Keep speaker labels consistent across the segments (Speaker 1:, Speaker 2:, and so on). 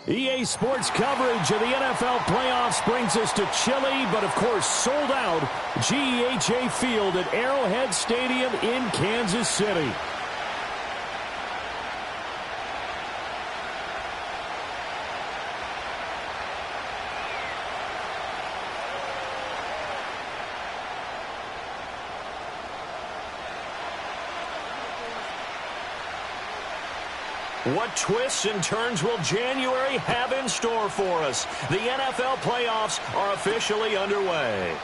Speaker 1: EA Sports coverage of the NFL playoffs brings us to chilly, but of course sold out GEHA Field at Arrowhead Stadium in Kansas City. What twists and turns will January have in store for us? The NFL playoffs are officially underway.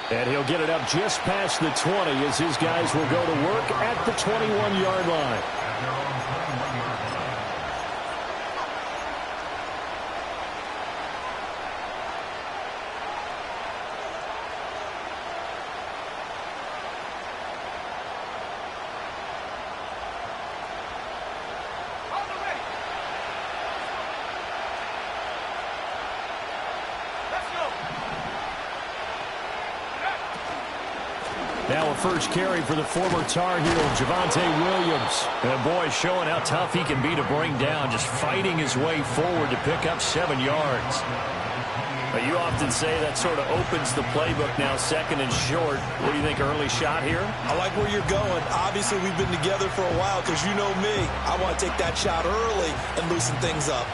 Speaker 1: And he'll get it up just past the 20 as his guys will go to work at the 21-yard line. Now a first carry for the former Tar Heel, Javonte Williams. And boy, showing how tough he can be to bring down, just fighting his way forward to pick up 7 yards. But you often say that sort of opens the playbook now, second and short. What do you think, early shot here?
Speaker 2: I like where you're going. Obviously, we've been together for a while because you know me. I want to take that shot early and loosen things up.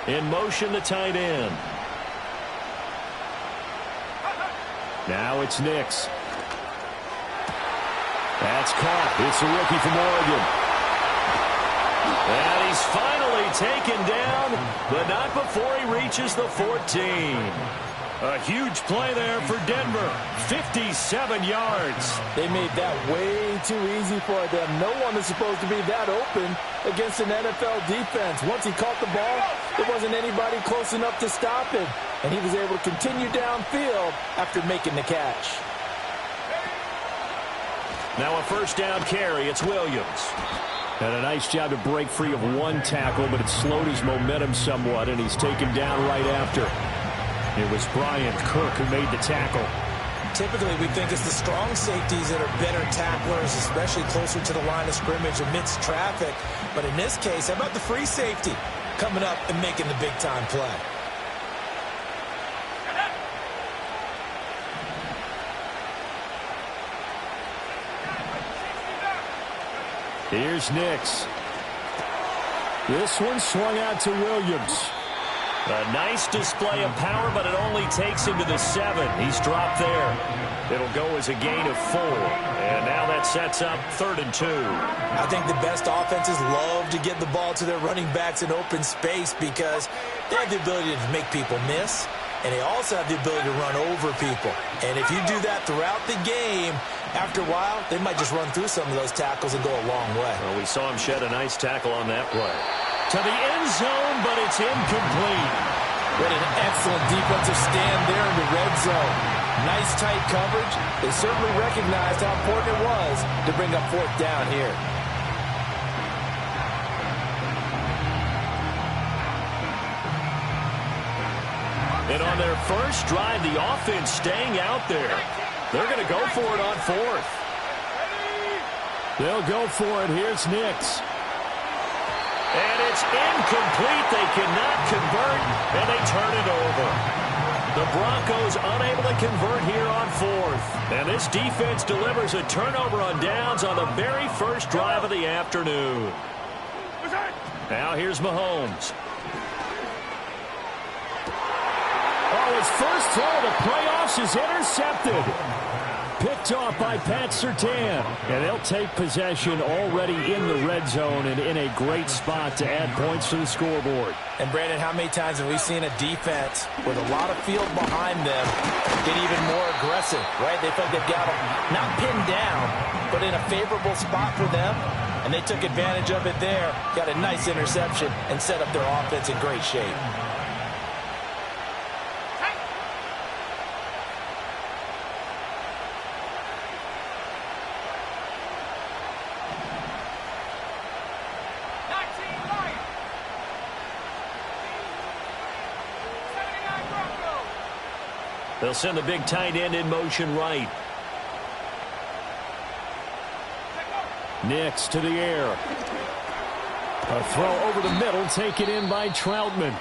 Speaker 1: In motion, the tight end. Now it's Nix. That's caught. It's a rookie from Oregon. And he's finally taken down, but not before he reaches the 14. A huge play there for Denver. 57 yards.
Speaker 3: They made that way too easy for them. No one is supposed to be that open against an NFL defense. Once he caught the ball, there wasn't anybody close enough to stop him. And he was able to continue downfield after making the catch.
Speaker 1: Now a first down carry. It's Williams. And a nice job to break free of one tackle, but it slowed his momentum somewhat, and he's taken down right after. It was Brian Kirk who made the tackle.
Speaker 2: Typically, we think it's the strong safeties that are better tacklers, especially closer to the line of scrimmage amidst traffic. But in this case, how about the free safety coming up and making the big-time play?
Speaker 1: Here's Nix. This one swung out to Williams. A nice display of power, but it only takes him to the 7. He's dropped there. It'll go as a gain of 4. And now that sets up 3rd and 2.
Speaker 2: I think the best offenses love to get the ball to their running backs in open space because they have the ability to make people miss, and they also have the ability to run over people. And if you do that throughout the game, after a while, they might just run through some of those tackles and go a long way.
Speaker 1: Well, we saw him shed a nice tackle on that play. To the end zone, but it's incomplete.
Speaker 3: What an excellent defensive stand there in the red zone. Nice tight coverage. They certainly recognized how important it was to bring up 4th down here.
Speaker 1: And on their first drive, the offense staying out there. They're going to go for it on 4th. They'll go for it. Here's Nix. And it's incomplete. They cannot convert, and they turn it over. The Broncos unable to convert here on 4th. And this defense delivers a turnover on downs on the very first drive of the afternoon. Now here's Mahomes. Oh, his first throw of the playoffs is intercepted. Picked off by Pat Surtain. And they'll take possession already in the red zone and in a great spot to add points to the scoreboard.
Speaker 3: And, Brandon, how many times have we seen a defense with a lot of field behind them get even more aggressive, right? They feel like they've got them not pinned down, but in a favorable spot for them. And they took advantage of it there, got a nice interception, and set up their offense in great shape.
Speaker 1: They'll send the big tight end in motion right. Nicks to the air. A throw over the middle, taken in by Troutman.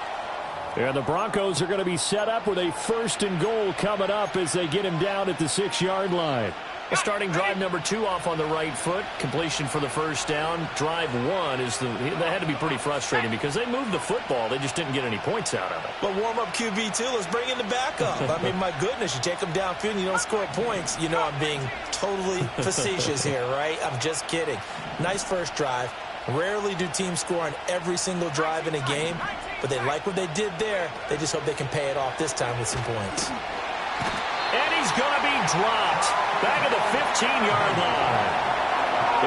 Speaker 1: And the Broncos are going to be set up with a 1st and goal coming up as they get him down at the 6-yard line. Well, starting drive number 2 off on the right foot. Completion for the first down. Drive 1 that had to be pretty frustrating because they moved the football. They just didn't get any points out of it.
Speaker 2: But warm-up QB, too. Let's bring in the backup. I mean, my goodness, you take them downfield and you don't score points. You know I'm being totally facetious here, right? I'm just kidding. Nice first drive. Rarely do teams score on every single drive in a game, but they like what they did there. They just hope they can pay it off this time with some points.
Speaker 1: And he's going to be dropped back at the 15-yard line.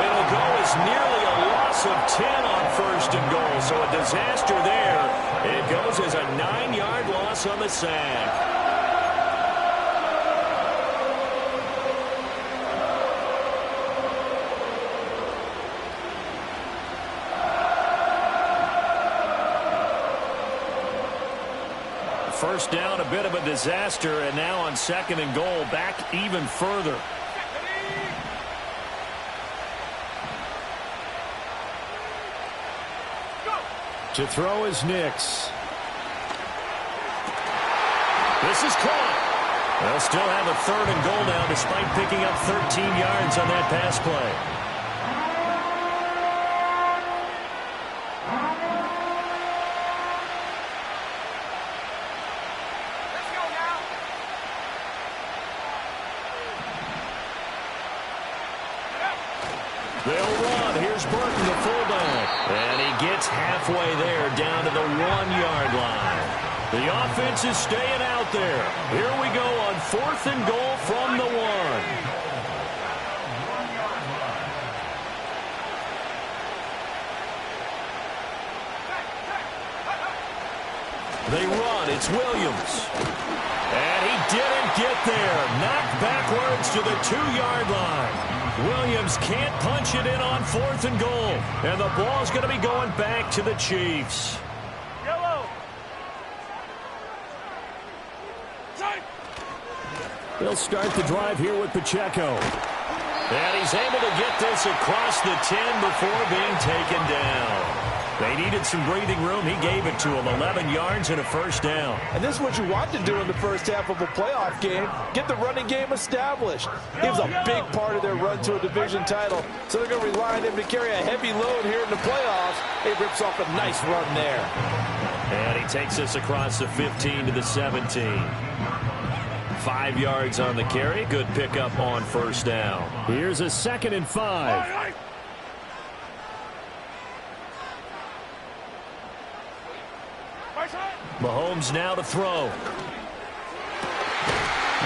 Speaker 1: It'll go as nearly a loss of 10 on 1st and goal, so a disaster there. It goes as a 9-yard loss on the sack. First down, a bit of a disaster, and now on 2nd and goal, back even further. To throw is Nicks. This is caught. They'll still have a 3rd and goal now despite picking up 13 yards on that pass play. They'll run. Here's Burton, the fullback. And he gets halfway there down to the 1-yard line. The offense is staying out there. Here we go on 4th and goal from the 1. They run. It's Williams. And he didn't get there. Knocked backwards to the 2-yard line. Williams can't punch it in on 4th and goal. And the ball's going to be going back to the Chiefs. They'll start the drive here with Pacheco. And he's able to get this across the 10 before being taken down. They needed some breathing room. He gave it to him. 11 yards and a 1st down.
Speaker 3: And this is what you want to do in the first half of a playoff game. Get the running game established. He was a big part of their run to a division title. So they're going to rely on him to carry a heavy load here in the playoffs. He rips off a nice run there.
Speaker 1: And he takes us across the 15 to the 17. 5 yards on the carry. Good pickup on 1st down. Here's a 2nd and 5. Mahomes now to throw.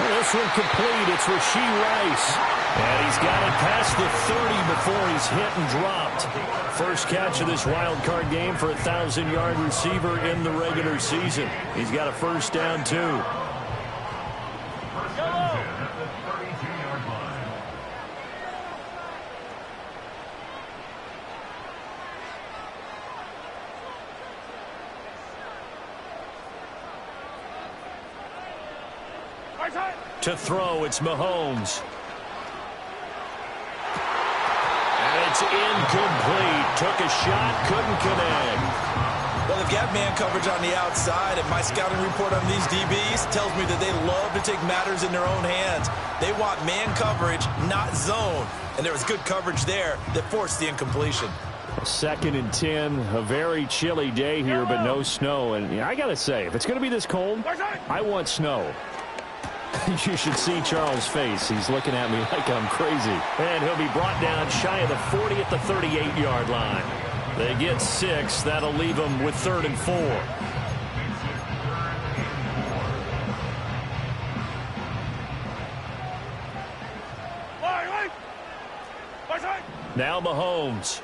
Speaker 1: This one complete. It's Rashee Rice. And he's got it past the 30 before he's hit and dropped. First catch of this wild card game for a 1,000-yard receiver in the regular season. He's got a 1st down, too. To throw, it's Mahomes. And it's incomplete. Took a shot, couldn't connect.
Speaker 2: Well, they've got man coverage on the outside, and my scouting report on these DBs tells me that they love to take matters in their own hands. They want man coverage, not zone. And there was good coverage there that forced the incompletion.
Speaker 1: 2nd and 10, a very chilly day here, but no snow. And I got to say, if it's going to be this cold, I want snow. You should see Charles' face. He's looking at me like I'm crazy. And he'll be brought down shy of the 40 at the 38-yard line. They get 6. That'll leave them with 3rd and 4. Now Mahomes.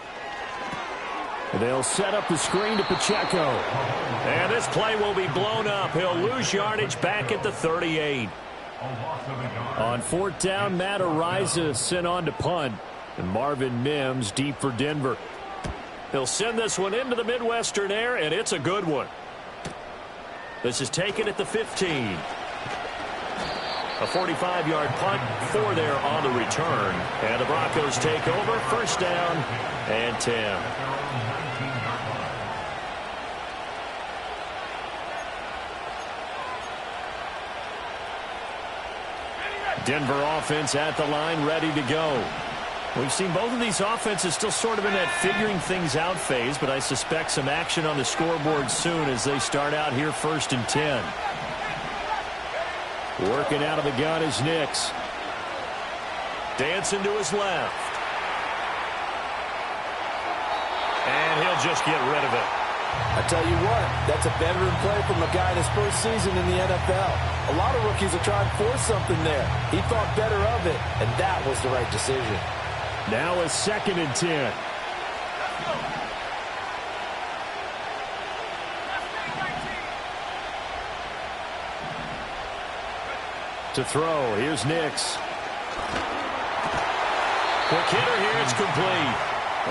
Speaker 1: They'll set up the screen to Pacheco. And this play will be blown up. He'll lose yardage back at the 38. On 4th down, Matt Ariza sent on to punt. And Marvin Mims deep for Denver. He'll send this one into the Midwestern air, and it's a good one. This is taken at the 15. A 45-yard punt, 4 there on the return. And the Broncos take over, first down and 10. Denver offense at the line, ready to go. We've seen both of these offenses still sort of in that figuring things out phase, but I suspect some action on the scoreboard soon as they start out here first and 10. Working out of the gun is Ncaa. Dancing to his left. And he'll just get rid of it.
Speaker 3: I tell you what, that's a veteran play from a guy in his first season in the NFL. A lot of rookies are trying to force something there. He thought better of it, and that was the right decision.
Speaker 1: Now a second and 10. To throw, here's Ncaa. Quick hitter here, it's complete.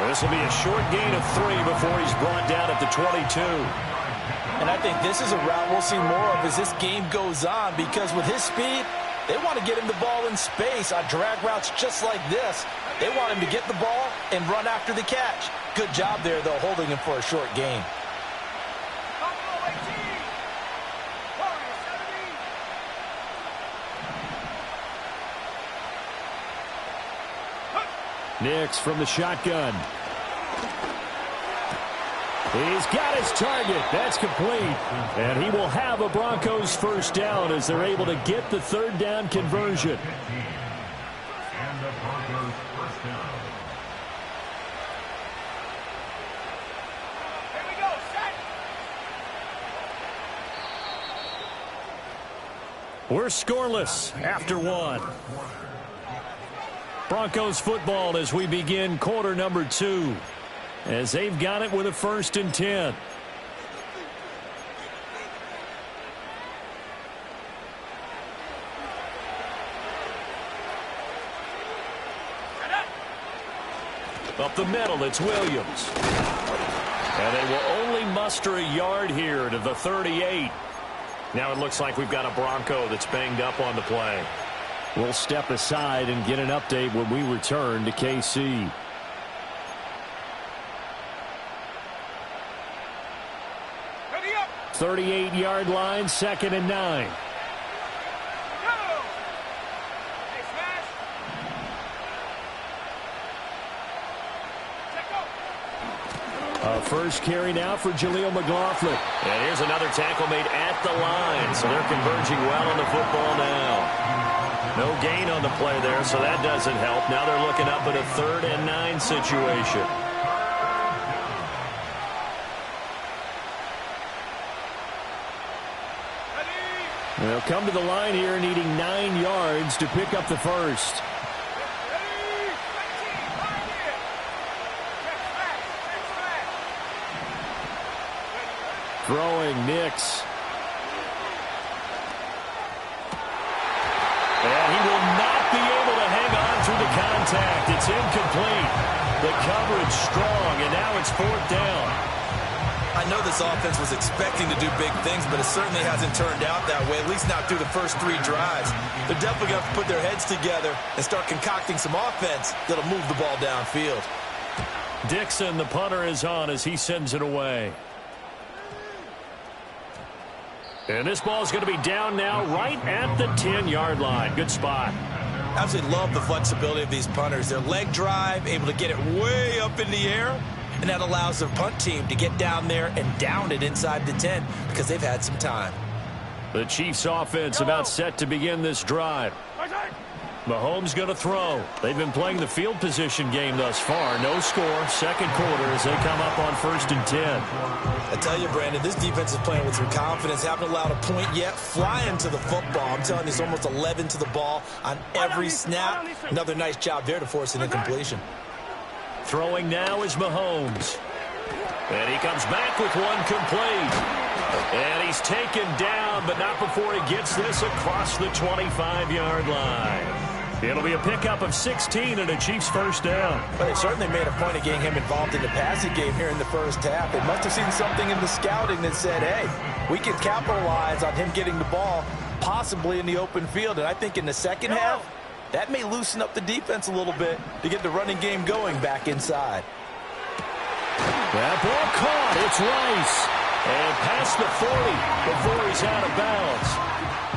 Speaker 1: This will be a short gain of 3 before he's brought down at the 22.
Speaker 3: And I think this is a route we'll see more of as this game goes on, because with his speed, they want to get him the ball in space on drag routes just like this. They want him to get the ball and run after the catch. Good job there, though, holding him for a short gain.
Speaker 1: Ncaa from the shotgun. He's got his target. That's complete. And he will have a Broncos first down as they're able to get the third down conversion. We're scoreless after 1. Broncos football as we begin quarter number 2. As they've got it with a first and 10. Up the middle, it's Williams. And they will only muster a yard here to the 38. Now it looks like we've got a Bronco that's banged up on the play. We'll step aside and get an update when we return to KC.
Speaker 4: Ready up.
Speaker 1: 38-yard line, second and 9. First carry now for Jaleel McLaughlin. And here's another tackle made at the line. So they're converging well on the football now. No gain on the play there, so that doesn't help. Now they're looking up at a 3rd and 9 situation. They'll come to the line here needing 9 yards to pick up the first. Throwing Ncaa. And he will not be able to hang on through the contact. It's incomplete. The coverage strong, and now it's 4th down.
Speaker 2: I know this offense was expecting to do big things, but it certainly hasn't turned out that way, at least not through the first 3 drives. They're definitely going to have to put their heads together and start concocting some offense that'll move the ball downfield.
Speaker 1: Dixon, the punter, is on as he sends it away. And this ball is going to be down now right at the 10-yard line. Good spot.
Speaker 2: Absolutely love the flexibility of these punters. Their leg drive, able to get it way up in the air, and that allows their punt team to get down there and down it inside the 10 because they've had some time.
Speaker 1: The Chiefs offense about set to begin this drive. Mahomes going to throw. They've been playing the field position game thus far. No score. Second quarter as they come up on 1st and 10.
Speaker 2: I tell you, Brandon, this defense is playing with some confidence. Haven't allowed a point yet. Flying to the football. I'm telling you, it's almost 11 to the ball on every snap. Another nice job there to force an incompletion.
Speaker 1: Throwing now is Mahomes. And he comes back with one complete. And he's taken down, but not before he gets this across the 25-yard line. It'll be a pickup of 16 and a Chiefs first down.
Speaker 3: But they certainly made a point of getting him involved in the passing game here in the first half. They must have seen something in the scouting that said, hey, we can capitalize on him getting the ball possibly in the open field. And I think in the second half, that may loosen up the defense a little bit to get the running game going back inside.
Speaker 1: That ball caught. It's Rice. And past the 40 before he's out of bounds.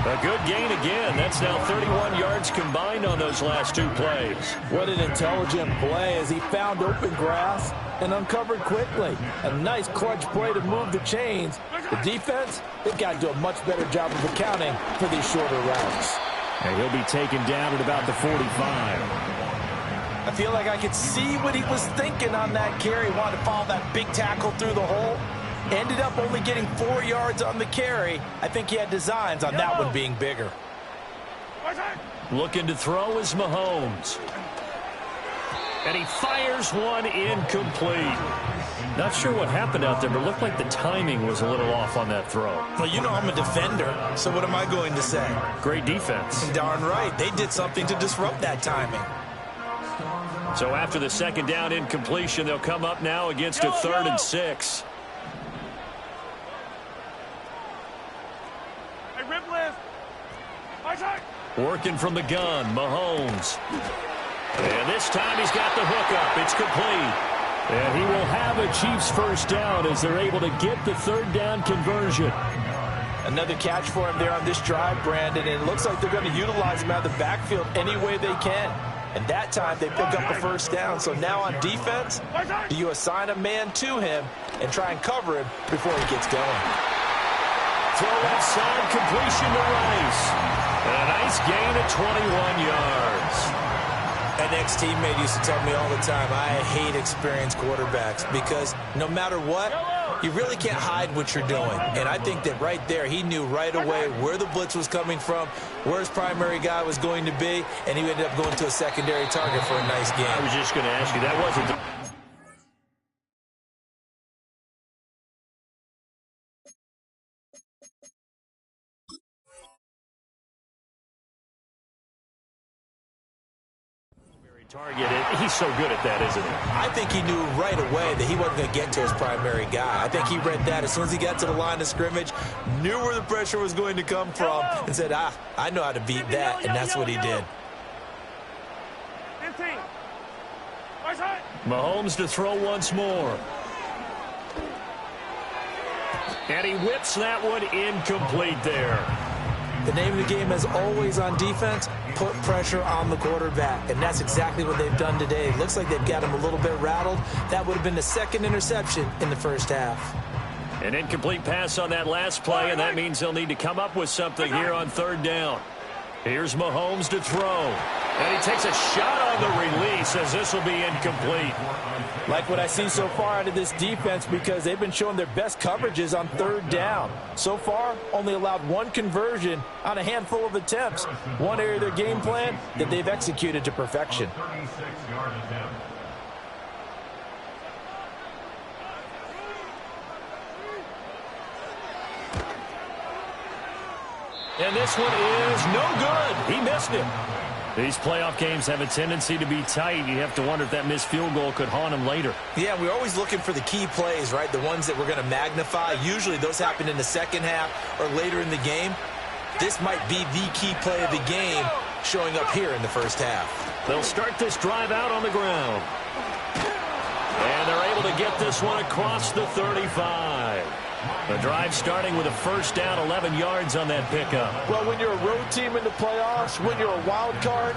Speaker 1: A good gain again. That's now 31 yards combined on those last two plays.
Speaker 3: What an intelligent play as he found open grass and uncovered quickly. A nice clutch play to move the chains. The defense, they've got to do a much better job of accounting for these shorter routes.
Speaker 1: And he'll be taken down at about the 45.
Speaker 3: I feel like I could see what he was thinking on that carry. Wanted to follow that big tackle through the hole. Ended up only getting 4 yards on the carry. I think he had designs on that one being bigger.
Speaker 1: Looking to throw is Mahomes. And he fires one incomplete. Not sure what happened out there, but it looked like the timing was a little off on that throw.
Speaker 2: Well, you know I'm a defender, so what am I going to say?
Speaker 1: Great defense.
Speaker 2: Darn right. They did something to disrupt that timing.
Speaker 1: So after the second down incompletion, they'll come up now against a 3rd and 6. Working from the gun, Mahomes. And this time he's got the hookup. It's complete. And he will have a Chiefs first down as they're able to get the 3rd down conversion.
Speaker 3: Another catch for him there on this drive, Brandon, and it looks like they're going to utilize him out of the backfield any way they can. And that time they pick up the first down. So now on defense, do you assign a man to him and try and cover him before he gets going?
Speaker 1: Throw outside, completion to Rice. And a nice gain of 21 yards.
Speaker 2: An ex-teammate used to tell me all the time, I hate experienced quarterbacks because no matter what, you really can't hide what you're doing. And I think that right there, he knew right away where the blitz was coming from, where his primary guy was going to be, and he ended up going to a secondary target for a nice game.
Speaker 1: I was just going to ask you, that wasn't the... target. He's so good at that, isn't he?
Speaker 2: I think he knew right away that he wasn't going to get to his primary guy. I think he read that as soon as he got to the line of scrimmage, knew where the pressure was going to come from, and said, I know how to beat that, and that's what he did.
Speaker 1: Mahomes to throw once more. And he whips that one incomplete there.
Speaker 2: The name of the game is always on defense, put pressure on the quarterback. And that's exactly what they've done today. It looks like they've got him a little bit rattled. That would have been the 2nd interception in the first half.
Speaker 1: An incomplete pass on that last play, and that means they'll need to come up with something here on 3rd down. Here's Mahomes to throw. And he takes a shot on the release as this will be incomplete.
Speaker 3: Like what I see so far out of this defense because they've been showing their best coverages on 3rd down. So far, only allowed 1 conversion on a handful of attempts. One area of their game plan that they've executed to perfection.
Speaker 1: And this one is no good. He missed it. These playoff games have a tendency to be tight. You have to wonder if that missed field goal could haunt him later.
Speaker 2: Yeah, we're always looking for the key plays, right? The ones that we're going to magnify. Usually those happen in the second half or later in the game. This might be the key play of the game showing up here in the first half.
Speaker 1: They'll start this drive out on the ground. And they're able to get this one across the 35. The drive starting with a first down, 11 yards on that pickup.
Speaker 3: Well, when you're a road team in the playoffs, when you're a wild card,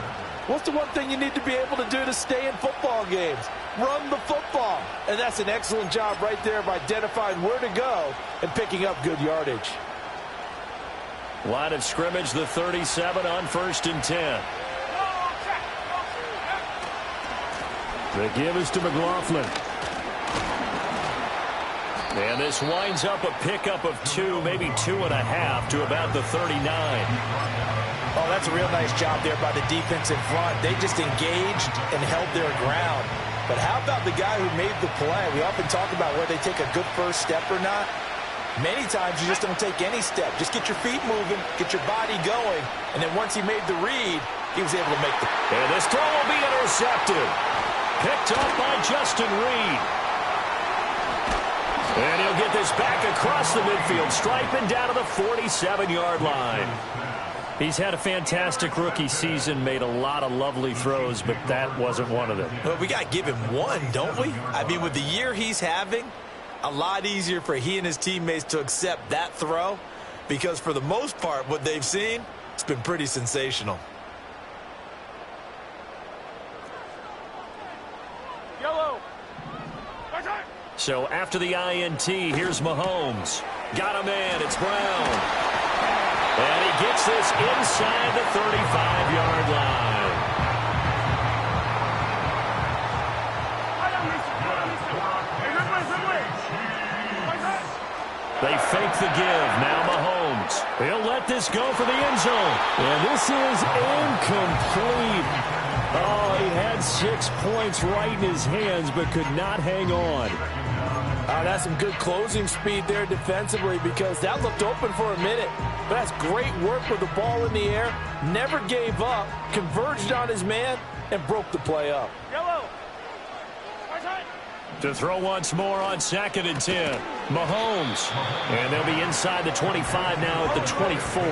Speaker 3: what's the one thing you need to be able to do to stay in football games? Run the football. And that's an excellent job right there of identifying where to go and picking up good yardage.
Speaker 1: Line of scrimmage, the 37 on 1st and 10. The give is to McLaughlin. And this winds up a pickup of 2, maybe 2.5 to about the 39.
Speaker 3: Oh, that's a real nice job there by the defense in front. They just engaged and held their ground. But how about the guy who made the play? We often talk about whether they take a good first step or not. Many times you just don't take any step. Just get your feet moving, get your body going, and then once he made the read, he was able to make the...
Speaker 1: And this throw will be intercepted. Picked up by Justin Reed. And he'll get this back across the midfield stripe and down to the 47-yard line. He's had a fantastic rookie season, made a lot of lovely throws, but that wasn't one of them.
Speaker 2: Well, we got to give him one, don't we? I mean, with the year he's having, a lot easier for he and his teammates to accept that throw because for the most part, what they've seen, it's been pretty sensational.
Speaker 4: Yellow.
Speaker 1: So after the INT, here's Mahomes. Got a man, it's Brown. And he gets this inside the 35-yard line. They fake the give. Now Mahomes. He'll let this go for the end zone. And this is incomplete. Oh, he had 6 points right in his hands, but could not hang on.
Speaker 3: That's some good closing speed there defensively because that looked open for a minute. But that's great work with the ball in the air. Never gave up, converged on his man, and broke the play up.
Speaker 4: Yellow.
Speaker 1: To throw once more on 2nd and 10. Mahomes. And they'll be inside the 25 now at the 24.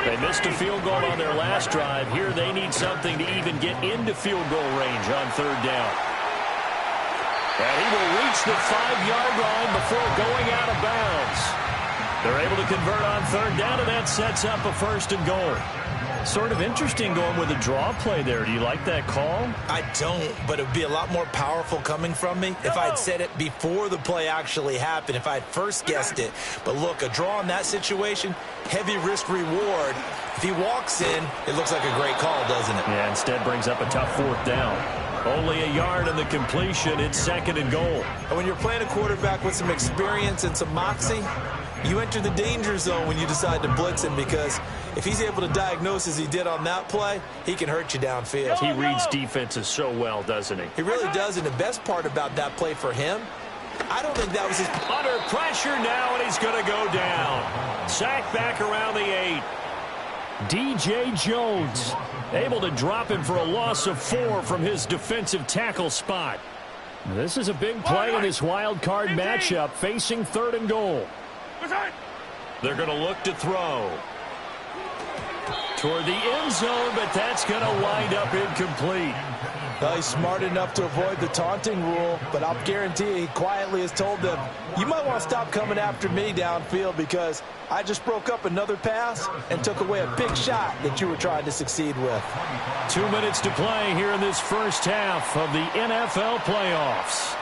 Speaker 1: They missed a field goal on their last drive. Here they need something to even get into field goal range on 3rd down. And he will reach the 5-yard line before going out of bounds. They're able to convert on 3rd down, and that sets up a 1st and goal. Sort of interesting going with a draw play there. Do you like that call?
Speaker 2: I don't, but it would be a lot more powerful coming from me if I had said it before the play actually happened, if I had first guessed it. But look, a draw in that situation, heavy risk reward. If he walks in, it looks like a great call, doesn't it?
Speaker 1: Yeah, instead brings up a tough 4th down. Only a yard in the completion. It's 2nd and goal.
Speaker 2: And when you're playing a quarterback with some experience and some moxie, you enter the danger zone when you decide to blitz him because if he's able to diagnose as he did on that play, he can hurt you downfield.
Speaker 1: He reads defenses so well, doesn't he?
Speaker 2: He really does, and the best part about that play for him, I don't think that was his...
Speaker 1: Under pressure now, and he's going to go down. Sacked back around the 8. D.J. Jones able to drop him for a loss of 4 from his defensive tackle spot. This is a big play in this wild card matchup facing 3rd and goal. They're going to look to throw toward the end zone, but that's going to wind up incomplete.
Speaker 3: Well, he's smart enough to avoid the taunting rule, but I'll guarantee you he quietly has told them, you might want to stop coming after me downfield because I just broke up another pass and took away a big shot that you were trying to succeed with.
Speaker 1: 2 minutes to play here in this first half of the NFL playoffs.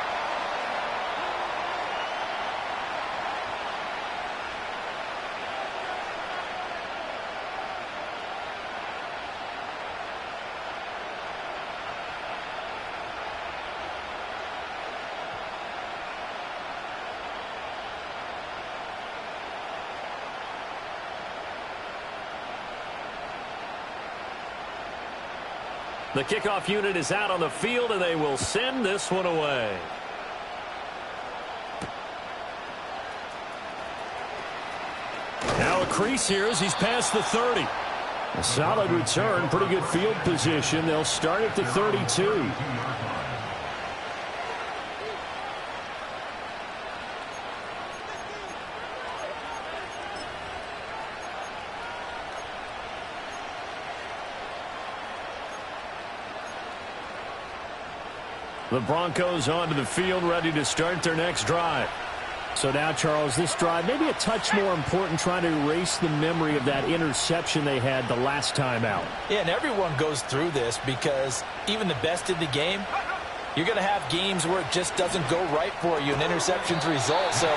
Speaker 1: The kickoff unit is out on the field, and they will send this one away. Now a crease here as he's past the 30. A solid return, pretty good field position. They'll start at the 32. The Broncos onto the field, ready to start their next drive. So now, Charles, this drive maybe a touch more important, trying to erase the memory of that interception they had the last time out.
Speaker 3: Yeah, and everyone goes through this because even the best in the game, you're going to have games where it just doesn't go right for you, and interceptions result. So,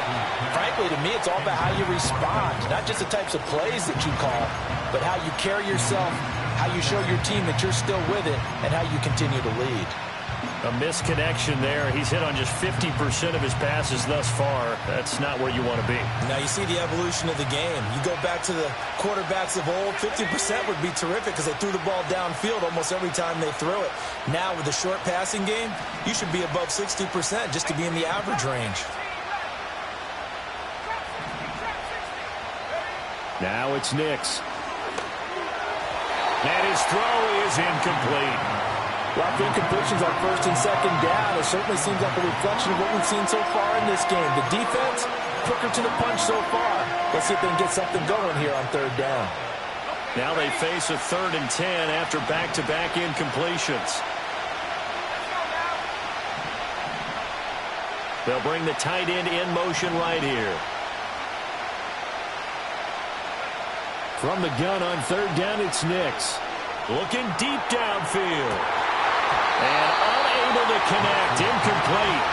Speaker 3: frankly, to me, it's all about how you respond, not just the types of plays that you call, but how you carry yourself, how you show your team that you're still with it, and how you continue to lead.
Speaker 1: A misconnection there. He's hit on just 50% of his passes thus far. That's not where you want to be.
Speaker 2: Now you see the evolution of the game. You go back to the quarterbacks of old, 50% would be terrific because they threw the ball downfield almost every time they threw it. Now with the short passing game, you should be above 60% just to be in the average range.
Speaker 1: Now it's Ncaa. And his throw is incomplete.
Speaker 3: A lot of incompletions on first and second down. It certainly seems like a reflection of what we've seen so far in this game. The defense, quicker to the punch so far. Let's see if they can get something going here on third down.
Speaker 1: Now they face a 3rd and 10 after back-to-back incompletions. They'll bring the tight end in motion right here. From the gun on third down, it's Ncaa. Looking deep downfield. And unable to connect. Incomplete.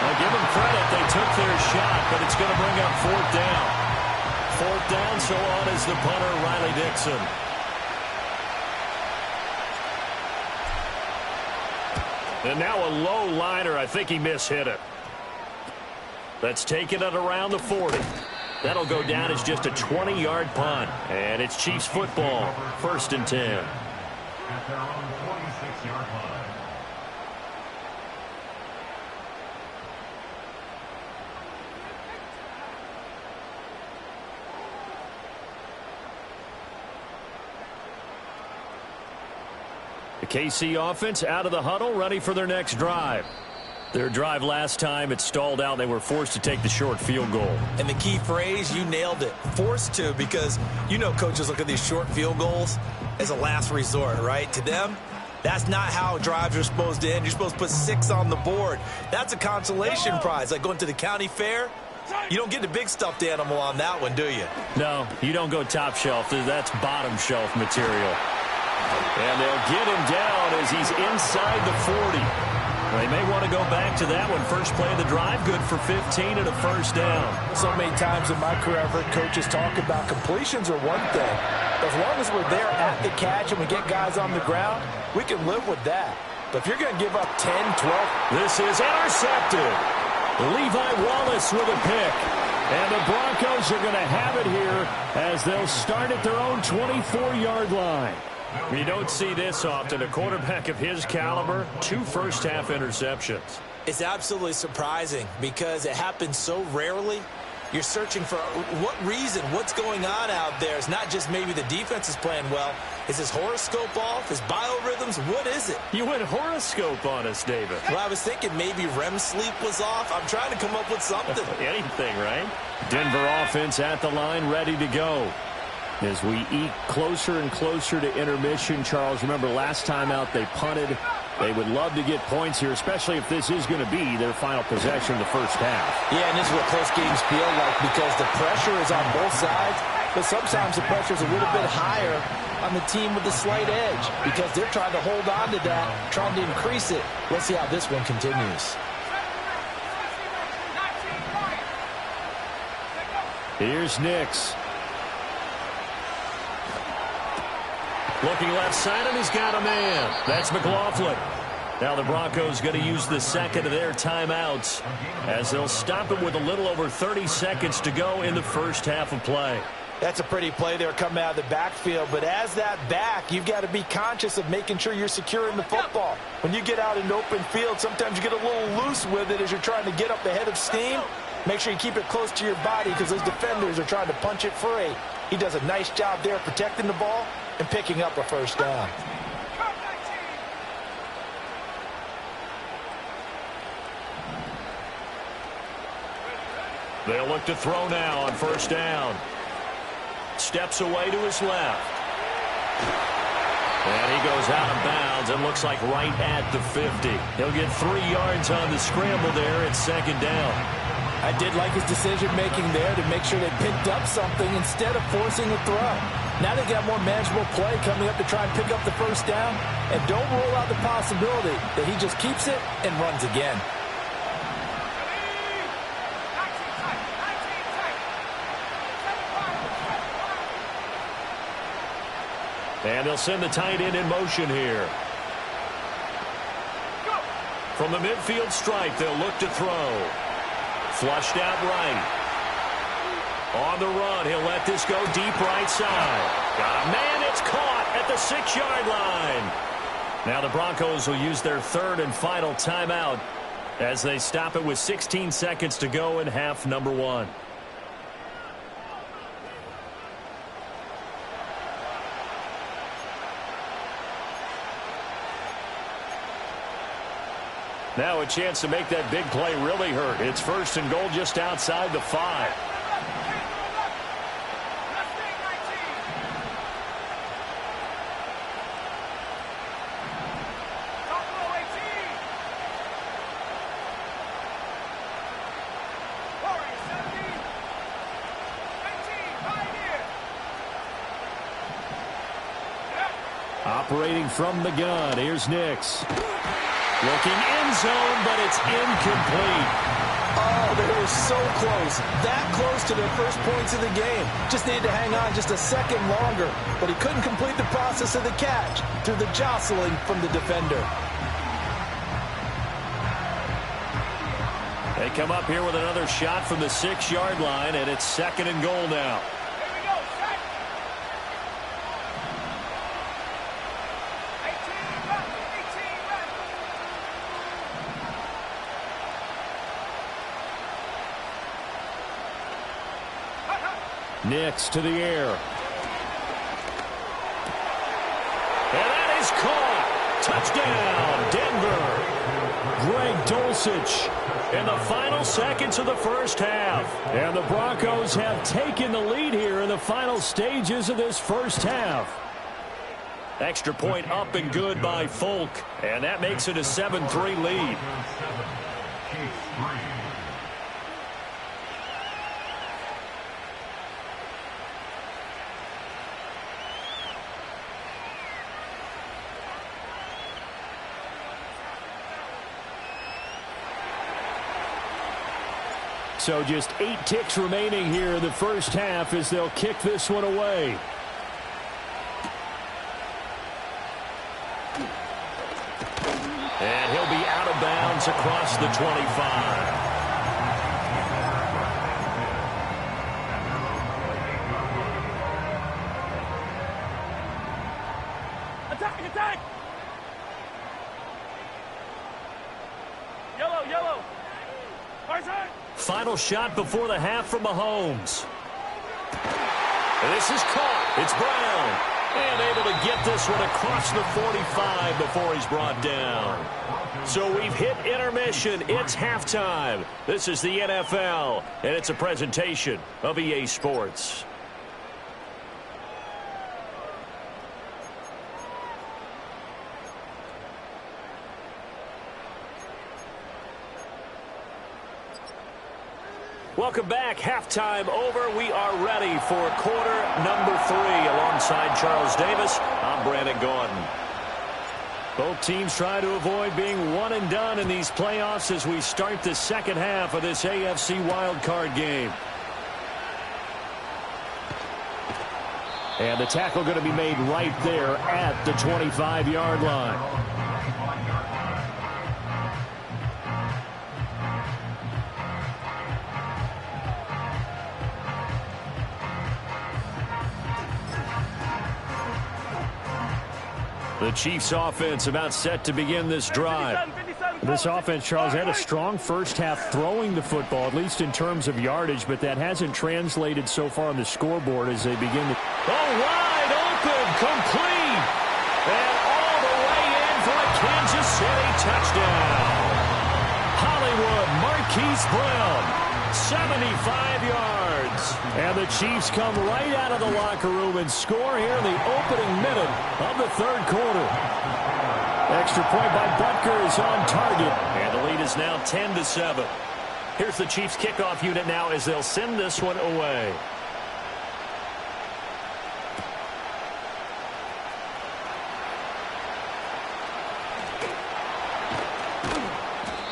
Speaker 1: Now give them credit. They took their shot, but it's going to bring up 4th down. 4th down, so on is the punter, Riley Dixon. And now a low liner. I think he mishit it. Let's take it at around the 40. That'll go down as just a 20-yard punt. And it's Chiefs football. 1st and 10.
Speaker 5: At their own 46-yard line.
Speaker 1: The KC offense out of the huddle, ready for their next drive. Their drive last time, it stalled out. They were forced to take the short field goal.
Speaker 2: And the key phrase, you nailed it. Forced to, because you know coaches look at these short field goals as a last resort, right? To them, that's not how drives are supposed to end. You're supposed to put 6 on the board. That's a consolation prize. Like going to the county fair, you don't get the big stuffed animal on that one, do you?
Speaker 1: No, you don't go top shelf. That's bottom shelf material. And they'll get him down as he's inside the 40. They may want to go back to that one. First play of the drive, good for 15 and a 1st down.
Speaker 3: So many times in my career, I've heard coaches talk about completions are one thing. As long as we're there at the catch and we get guys on the ground, we can live with that. But if you're going to give up 10, 12.
Speaker 1: This is intercepted. Levi Wallace with a pick. And the Broncos are going to have it here as they'll start at their own 24-yard line. You don't see this often. A quarterback of his caliber, 2 first-half interceptions.
Speaker 2: It's absolutely surprising because it happens so rarely. You're searching for what reason, what's going on out there. It's not just maybe the defense is playing well. Is his horoscope off? His biorhythms? What is it?
Speaker 1: You went horoscope on us, David.
Speaker 2: Well, I was thinking maybe REM sleep was off. I'm trying to come up with something.
Speaker 1: Anything, right? Denver offense at the line, ready to go. As we eke closer and closer to intermission, Charles, remember last time out they punted. They would love to get points here, especially if this is going to be their final possession of the first half.
Speaker 3: Yeah, and this is what close games feel like because the pressure is on both sides, but sometimes the pressure is a little bit higher on the team with the slight edge because they're trying to hold on to that, trying to increase it. Let's see how this one continues.
Speaker 1: Here's Ncaa. Looking left side, and he's got a man. That's McLaughlin. Now the Broncos going to use the second of their timeouts as they'll stop him with a little over 30 seconds to go in the first half of play.
Speaker 3: That's a pretty play there coming out of the backfield, but as that back, you've got to be conscious of making sure you're securing the football. When you get out in open field, sometimes you get a little loose with it as you're trying to get up the head of steam. Make sure you keep it close to your body because those defenders are trying to punch it free. He does a nice job there protecting the ball and picking up a first down.
Speaker 1: They'll look to throw now on first down. Steps away to his left. And he goes out of bounds and looks like right at the 50. He'll get 3 yards on the scramble there at second down.
Speaker 3: I did like his decision-making there to make sure they picked up something instead of forcing a throw. Now they got more manageable play coming up to try and pick up the first down. And don't rule out the possibility that he just keeps it and runs again.
Speaker 1: And they'll send the tight end in motion here. From the midfield stripe, they'll look to throw. Flushed out right. On the run, he'll let this go deep right side. Got a man, it's caught at the 6-yard line. Now the Broncos will use their third and final timeout as they stop it with 16 seconds to go in half number 1. Now a chance to make that big play really hurt. It's 1st and goal just outside the 5. Operating from the gun, here's Ncaa. Looking end zone, but it's incomplete.
Speaker 3: Oh, they were so close. That close to their first points of the game. Just needed to hang on just a second longer. But he couldn't complete the process of the catch through the jostling from the defender.
Speaker 1: They come up here with another shot from the 6-yard line, and it's 2nd and goal now. Ncaa to the air. And that is caught. Touchdown, Denver. Greg Dulcich in the final seconds of the first half. And the Broncos have taken the lead here in the final stages of this first half. Extra point up and good by Folk. And that makes it a 7-3 lead. So just 8 ticks remaining here in the first half as they'll kick this one away. And he'll be out of bounds across the 25.
Speaker 4: Attack, attack! Yellow, yellow!
Speaker 1: Final shot before the half from Mahomes. This is caught. It's Brown. And able to get this one across the 45 before he's brought down. So we've hit intermission. It's halftime. This is the NFL, and it's a presentation of EA Sports. Welcome back. Halftime over. We are ready for quarter number 3. Alongside Charles Davis, I'm Brandon Gordon. Both teams try to avoid being one and done in these playoffs as we start the second half of this AFC wildcard game. And the tackle going to be made right there at the 25-yard line. The Chiefs offense about set to begin this drive. This offense, Charles, had a strong first half throwing the football, at least in terms of yardage, but that hasn't translated so far on the scoreboard as they begin to... Oh, wide open, complete, and all the way in for a Kansas City touchdown. Hollywood Marquise Brown, 75 yards. And the Chiefs come right out of the locker room and score here in the opening minute of the third quarter. Extra point by Butker is on target. And the lead is now 10-7. Here's the Chiefs kickoff unit now as they'll send this one away.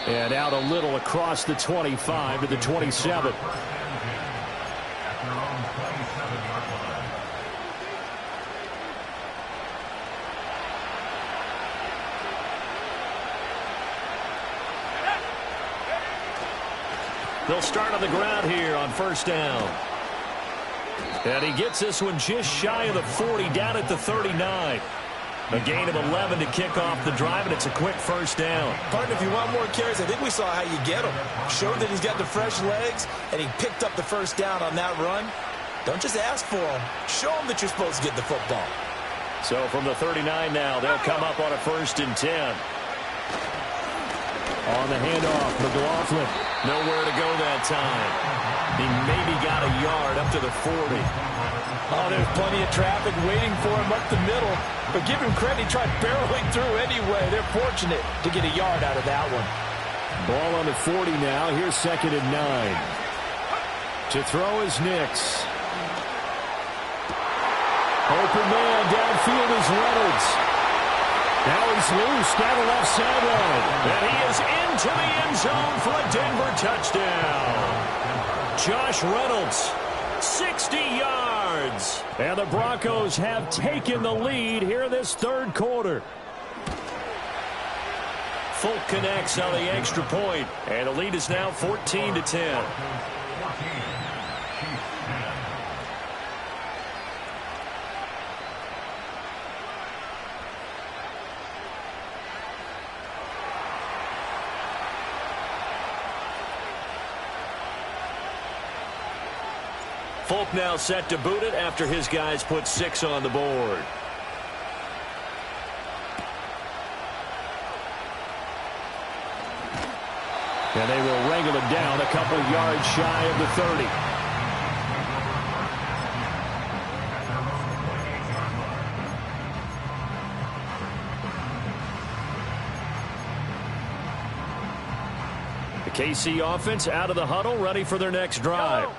Speaker 1: And out a little across the 25 to the 27. They'll start on the ground here on first down. And he gets this one just shy of the 40, down at the 39. A gain of 11 to kick off the drive, and it's a quick first down.
Speaker 2: Partner, if you want more carries, I think we saw how you get him. Showed that he's got the fresh legs, and he picked up the first down on that run. Don't just ask for him. Show him that you're supposed to get the football.
Speaker 1: So from the 39 now, they'll come up on a 1st and 10. On the handoff, McLaughlin. Nowhere to go that time. He maybe got a yard up to the 40.
Speaker 3: Oh, there's plenty of traffic waiting for him up the middle. But give him credit, he tried barreling through anyway. They're fortunate to get a yard out of that one.
Speaker 1: Ball on the 40 now. Here's 2nd and 9. To throw is Ncaa. Open man downfield is Reynolds. Now he's loose down the left sideline. And he is into the end zone for a Denver touchdown. Josh Reynolds, 60 yards. And the Broncos have taken the lead here in this third quarter. Folk connects on the extra point, and the lead is now 14-10. Folk now set to boot it after his guys put 6 on the board. And they will wrangle him down a couple yards shy of the 30. The KC offense out of the huddle, ready for their next drive.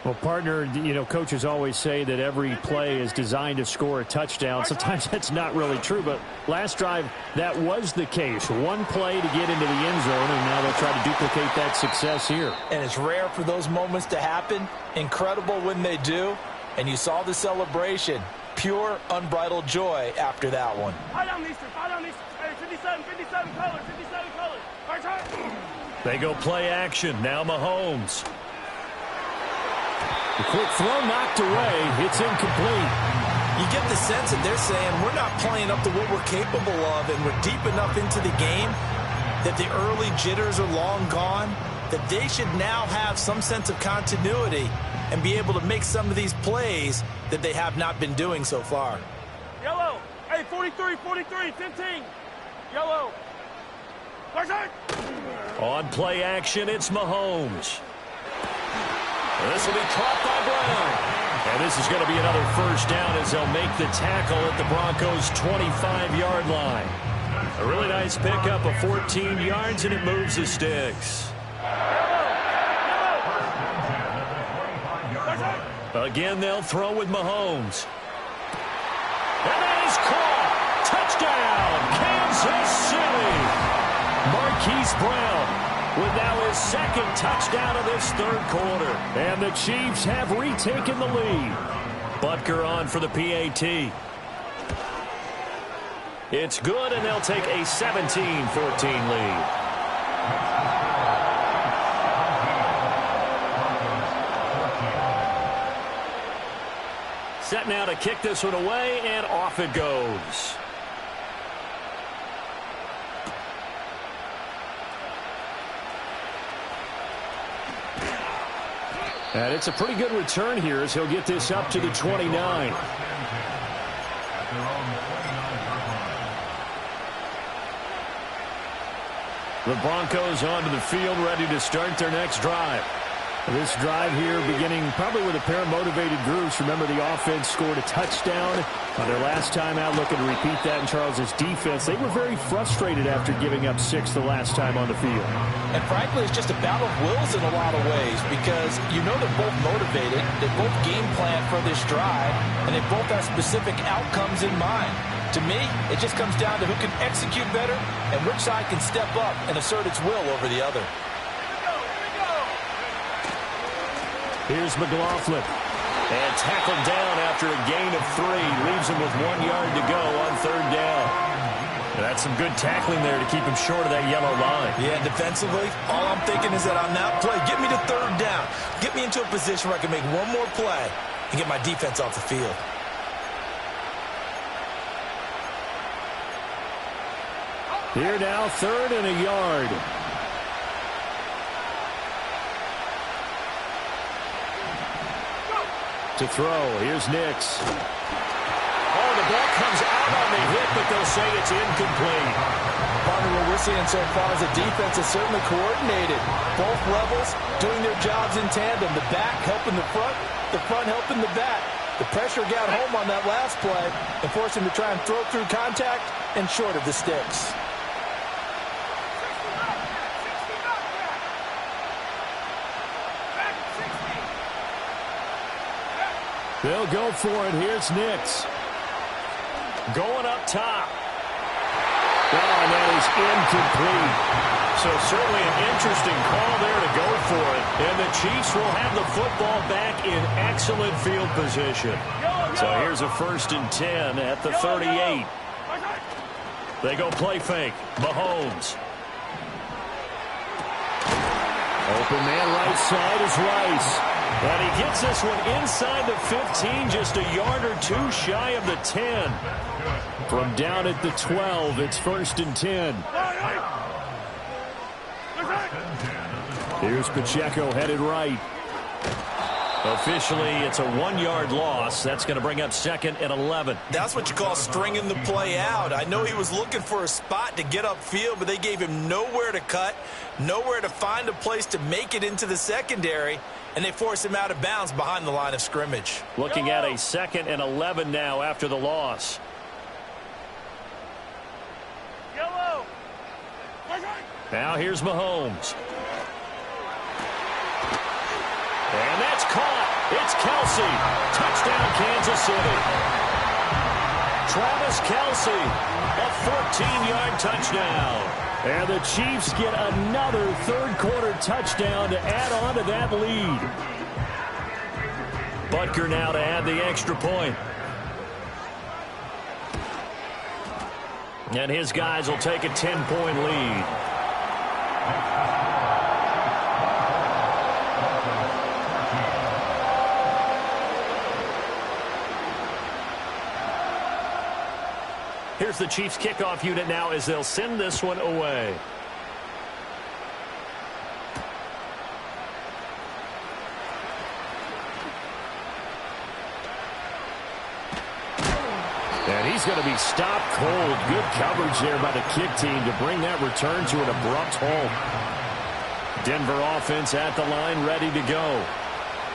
Speaker 1: Well, partner, you know, coaches always say that every play is designed to score a touchdown. Sometimes that's not really true, but last drive, that was the case. One play to get into the end zone, and now they'll try to duplicate that success here.
Speaker 3: And it's rare for those moments to happen. Incredible when they do. And you saw the celebration. Pure, unbridled joy after that one.
Speaker 4: 57 colors, 57 colors.
Speaker 1: They go play action. Now Mahomes. The quick throw knocked away. It's incomplete.
Speaker 3: You get the sense that they're saying we're not playing up to what we're capable of, and we're deep enough into the game that the early jitters are long gone, that they should now have some sense of continuity and be able to make some of these plays that they have not been doing so far.
Speaker 4: Yellow. Hey, 43, 15. Yellow.
Speaker 1: On play action, it's Mahomes. This will be caught by Brown. And this is going to be another first down as they'll make the tackle at the Broncos' 25-yard line. A really nice pickup of 14 yards, and it moves the sticks. Again, they'll throw with Mahomes. And that is caught. Touchdown, Kansas City. Marquise Brown with now his 2nd touchdown of this third quarter. And the Chiefs have retaken the lead. Butker on for the PAT. It's good, and they'll take a 17-14 lead. Set now to kick this one away, and off it goes. And it's a pretty good return here as he'll get this up to the 29. The Broncos onto the field, ready to start their next drive. This drive here beginning probably with a pair of motivated groups. Remember, the offense scored a touchdown on their last time out, looking to repeat that in Charles's defense. They were very frustrated after giving up 6 the last time on the field.
Speaker 3: And frankly, it's just a battle of wills in a lot of ways, because you know they're both motivated, they both game plan for this drive, and they both have specific outcomes in mind. To me, it just comes down to who can execute better and which side can step up and assert its will over the other.
Speaker 1: Here's McLaughlin. And tackled down after a gain of 3. Leaves him with 1 yard to go on 3rd down. That's some good tackling there to keep him short of that yellow line.
Speaker 3: Yeah, defensively, all I'm thinking is that on that play, get me to 3rd down. Get me into a position where I can make one more play and get my defense off the field.
Speaker 1: Here now, 3rd and a yard. To throw, here's Ncaa. Oh, the the ball comes out on the hit, but they'll say it's incomplete.
Speaker 3: Partner, what we're seeing so far is the defense is certainly coordinated. Both levels doing their jobs in tandem. The back helping the front helping the back. The pressure got home on that last play and forced him to try and throw through contact and short of the sticks.
Speaker 1: They'll go for it. Here's Ncaa. Going up top. And that is incomplete. So certainly an interesting call there to go for it. And the Chiefs will have the football back in excellent field position. So here's a 1st and 10 at the 38. They go play fake. Mahomes. Open man right side is Rice. And he gets this one inside the 15, just a yard or two shy of the 10. From down at the 12, it's 1st and 10. Here's Pacheco headed right. Officially, it's a 1-yard loss. That's going to bring up 2nd and 11.
Speaker 2: That's what you call stringing the play out. I know he was looking for a spot to get upfield, but they gave him nowhere to cut, nowhere to find a place to make it into the secondary, and they forced him out of bounds behind the line of scrimmage.
Speaker 1: Looking at a 2nd and 11 now after the loss. Now here's Mahomes. And that's caught. It's Kelsey. Touchdown, Kansas City. Travis Kelsey, a 14-yard touchdown. And the Chiefs get another third-quarter touchdown to add on to that lead. Butker now to add the extra point. And his guys will take a 10-point lead. Here's the Chiefs kickoff unit now as they'll send this one away. And he's going to be stopped cold. Good coverage there by the kick team to bring that return to an abrupt halt. Denver offense at the line, ready to go.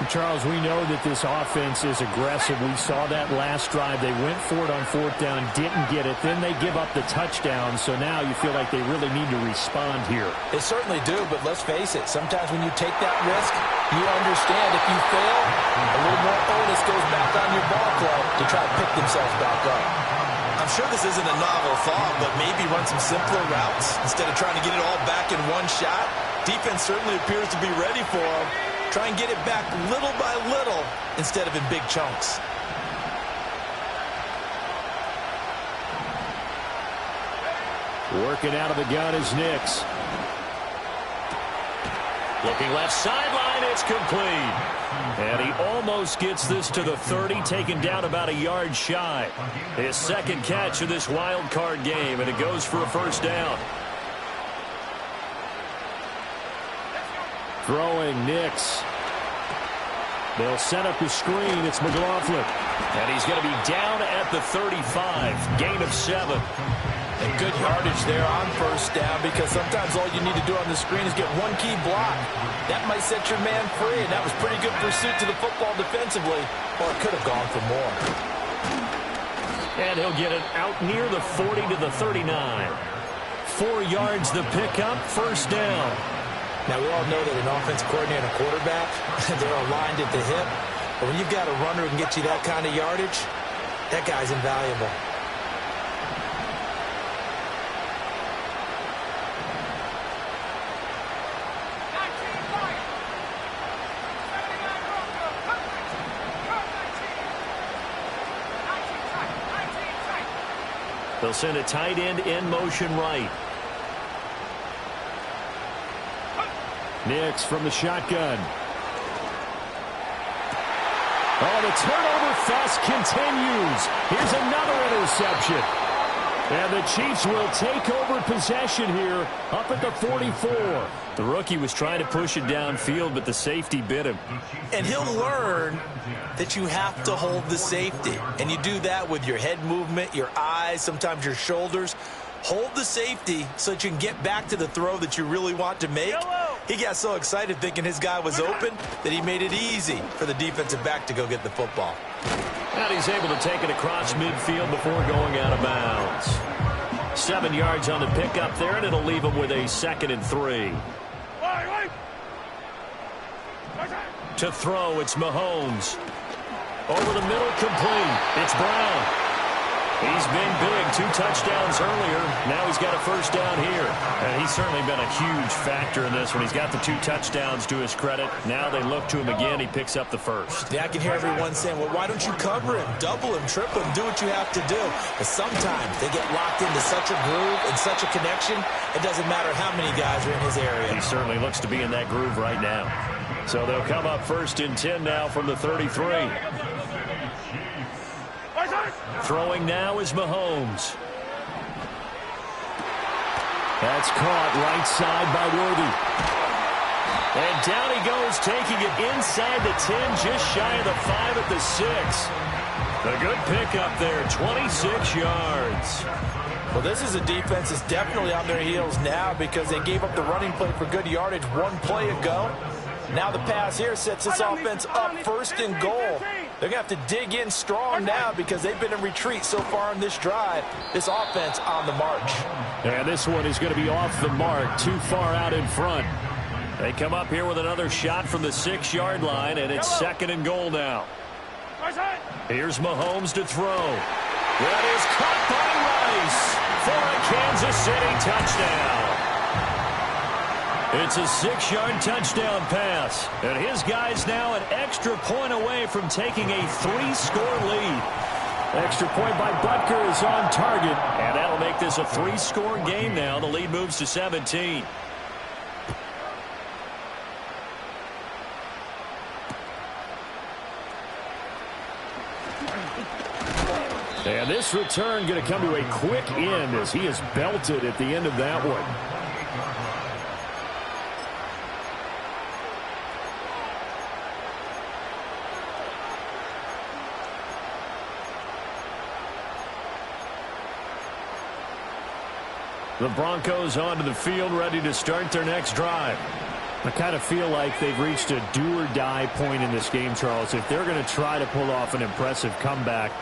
Speaker 6: Charles, we know that this offense is aggressive. We saw that last drive. They went for it on 4th down, didn't get it. Then they give up the touchdown. So now you feel like they really need to respond here.
Speaker 3: They certainly do, but let's face it. Sometimes when you take that risk, you understand if you fail, a little more onus goes back on your ball club to try to pick themselves back up.
Speaker 2: I'm sure this isn't a novel thought, but maybe run some simpler routes instead of trying to get it all back in one shot. Defense certainly appears to be ready for them. Try and get it back little by little instead of in big chunks.
Speaker 1: Working out of the gun is Ncaa. Looking left sideline, it's complete. And he almost gets this to the 30, taken down about a yard shy. His 2nd catch of this wild card game, and it goes for a 1st down. Throwing Ncaa. They'll set up the screen. It's McLaughlin. And he's going to be down at the 35. Gain of 7.
Speaker 3: And good yardage there on 1st down, because sometimes all you need to do on the screen is get one key block. That might set your man free, and that was pretty good pursuit to the football defensively, or it could have gone for more.
Speaker 1: And he'll get it out near the 40 to the 39. 4 yards the pickup, 1st down.
Speaker 3: Now, we all know that an offense coordinator and a quarterback, they're aligned at the hip. But when you've got a runner who can get you that kind of yardage, that guy's invaluable.
Speaker 1: They'll send a tight end in motion right. Ncaa from the shotgun. Oh, the turnover fest continues. Here's another interception.
Speaker 6: And the Chiefs will take over possession here up at the 44. The rookie was trying to push it downfield, but the safety bit him.
Speaker 2: And he'll learn that you have to hold the safety. And you do that with your head movement, your eyes, sometimes your shoulders. Hold the safety so that you can get back to the throw that you really want to make. He got so excited thinking his guy was open that he made it easy for the defensive back to go get the football.
Speaker 1: And he's able to take it across midfield before going out of bounds. 7 yards on the pickup there, and it'll leave him with a 2nd and 3. To throw, it's Mahomes. Over the middle, complete. It's Brown. He's been big. 2 touchdowns earlier. Now he's got a first down here. And he's certainly been a huge factor in this one. He's got the 2 touchdowns to his credit. Now they look to him again. He picks up the first.
Speaker 2: Yeah, I can hear everyone saying, well, why don't you cover him, double him, triple him, do what you have to do. But sometimes they get locked into such a groove and such a connection, it doesn't matter how many guys are in his area.
Speaker 1: He certainly looks to be in that groove right now. So they'll come up 1st and 10 now from the 33. Throwing now is Mahomes.
Speaker 6: That's caught right side by Worthy.
Speaker 1: And down he goes, taking it inside the 10, just shy of the 5 at the 6. A good pickup there, 26 yards.
Speaker 3: Well, this is a defense that's definitely on their heels now because they gave up the running play for good yardage 1 play ago. Now the pass here sets this offense up 1st and goal. They're going to have to dig in strong now because they've been in retreat so far in this drive. This offense on the march.
Speaker 6: And this one is going to be off the mark, too far out in front.
Speaker 1: They come up here with another shot from the 6-yard line, and it's 2nd and goal now. Here's Mahomes to throw. That is caught by Rice for a Kansas City touchdown. It's a 6-yard touchdown pass. And his guy's now an extra point away from taking a 3-score lead.
Speaker 6: Extra point by Butker is on target.
Speaker 1: And that'll make this a 3-score game now. The lead moves to 17.
Speaker 6: And this return going to come to a quick end as he is belted at the end of that one. The Broncos onto the field, ready to start their next drive. I kind of feel like they've reached a do-or-die point in this game, Charles. If they're going to try to pull off an impressive comeback,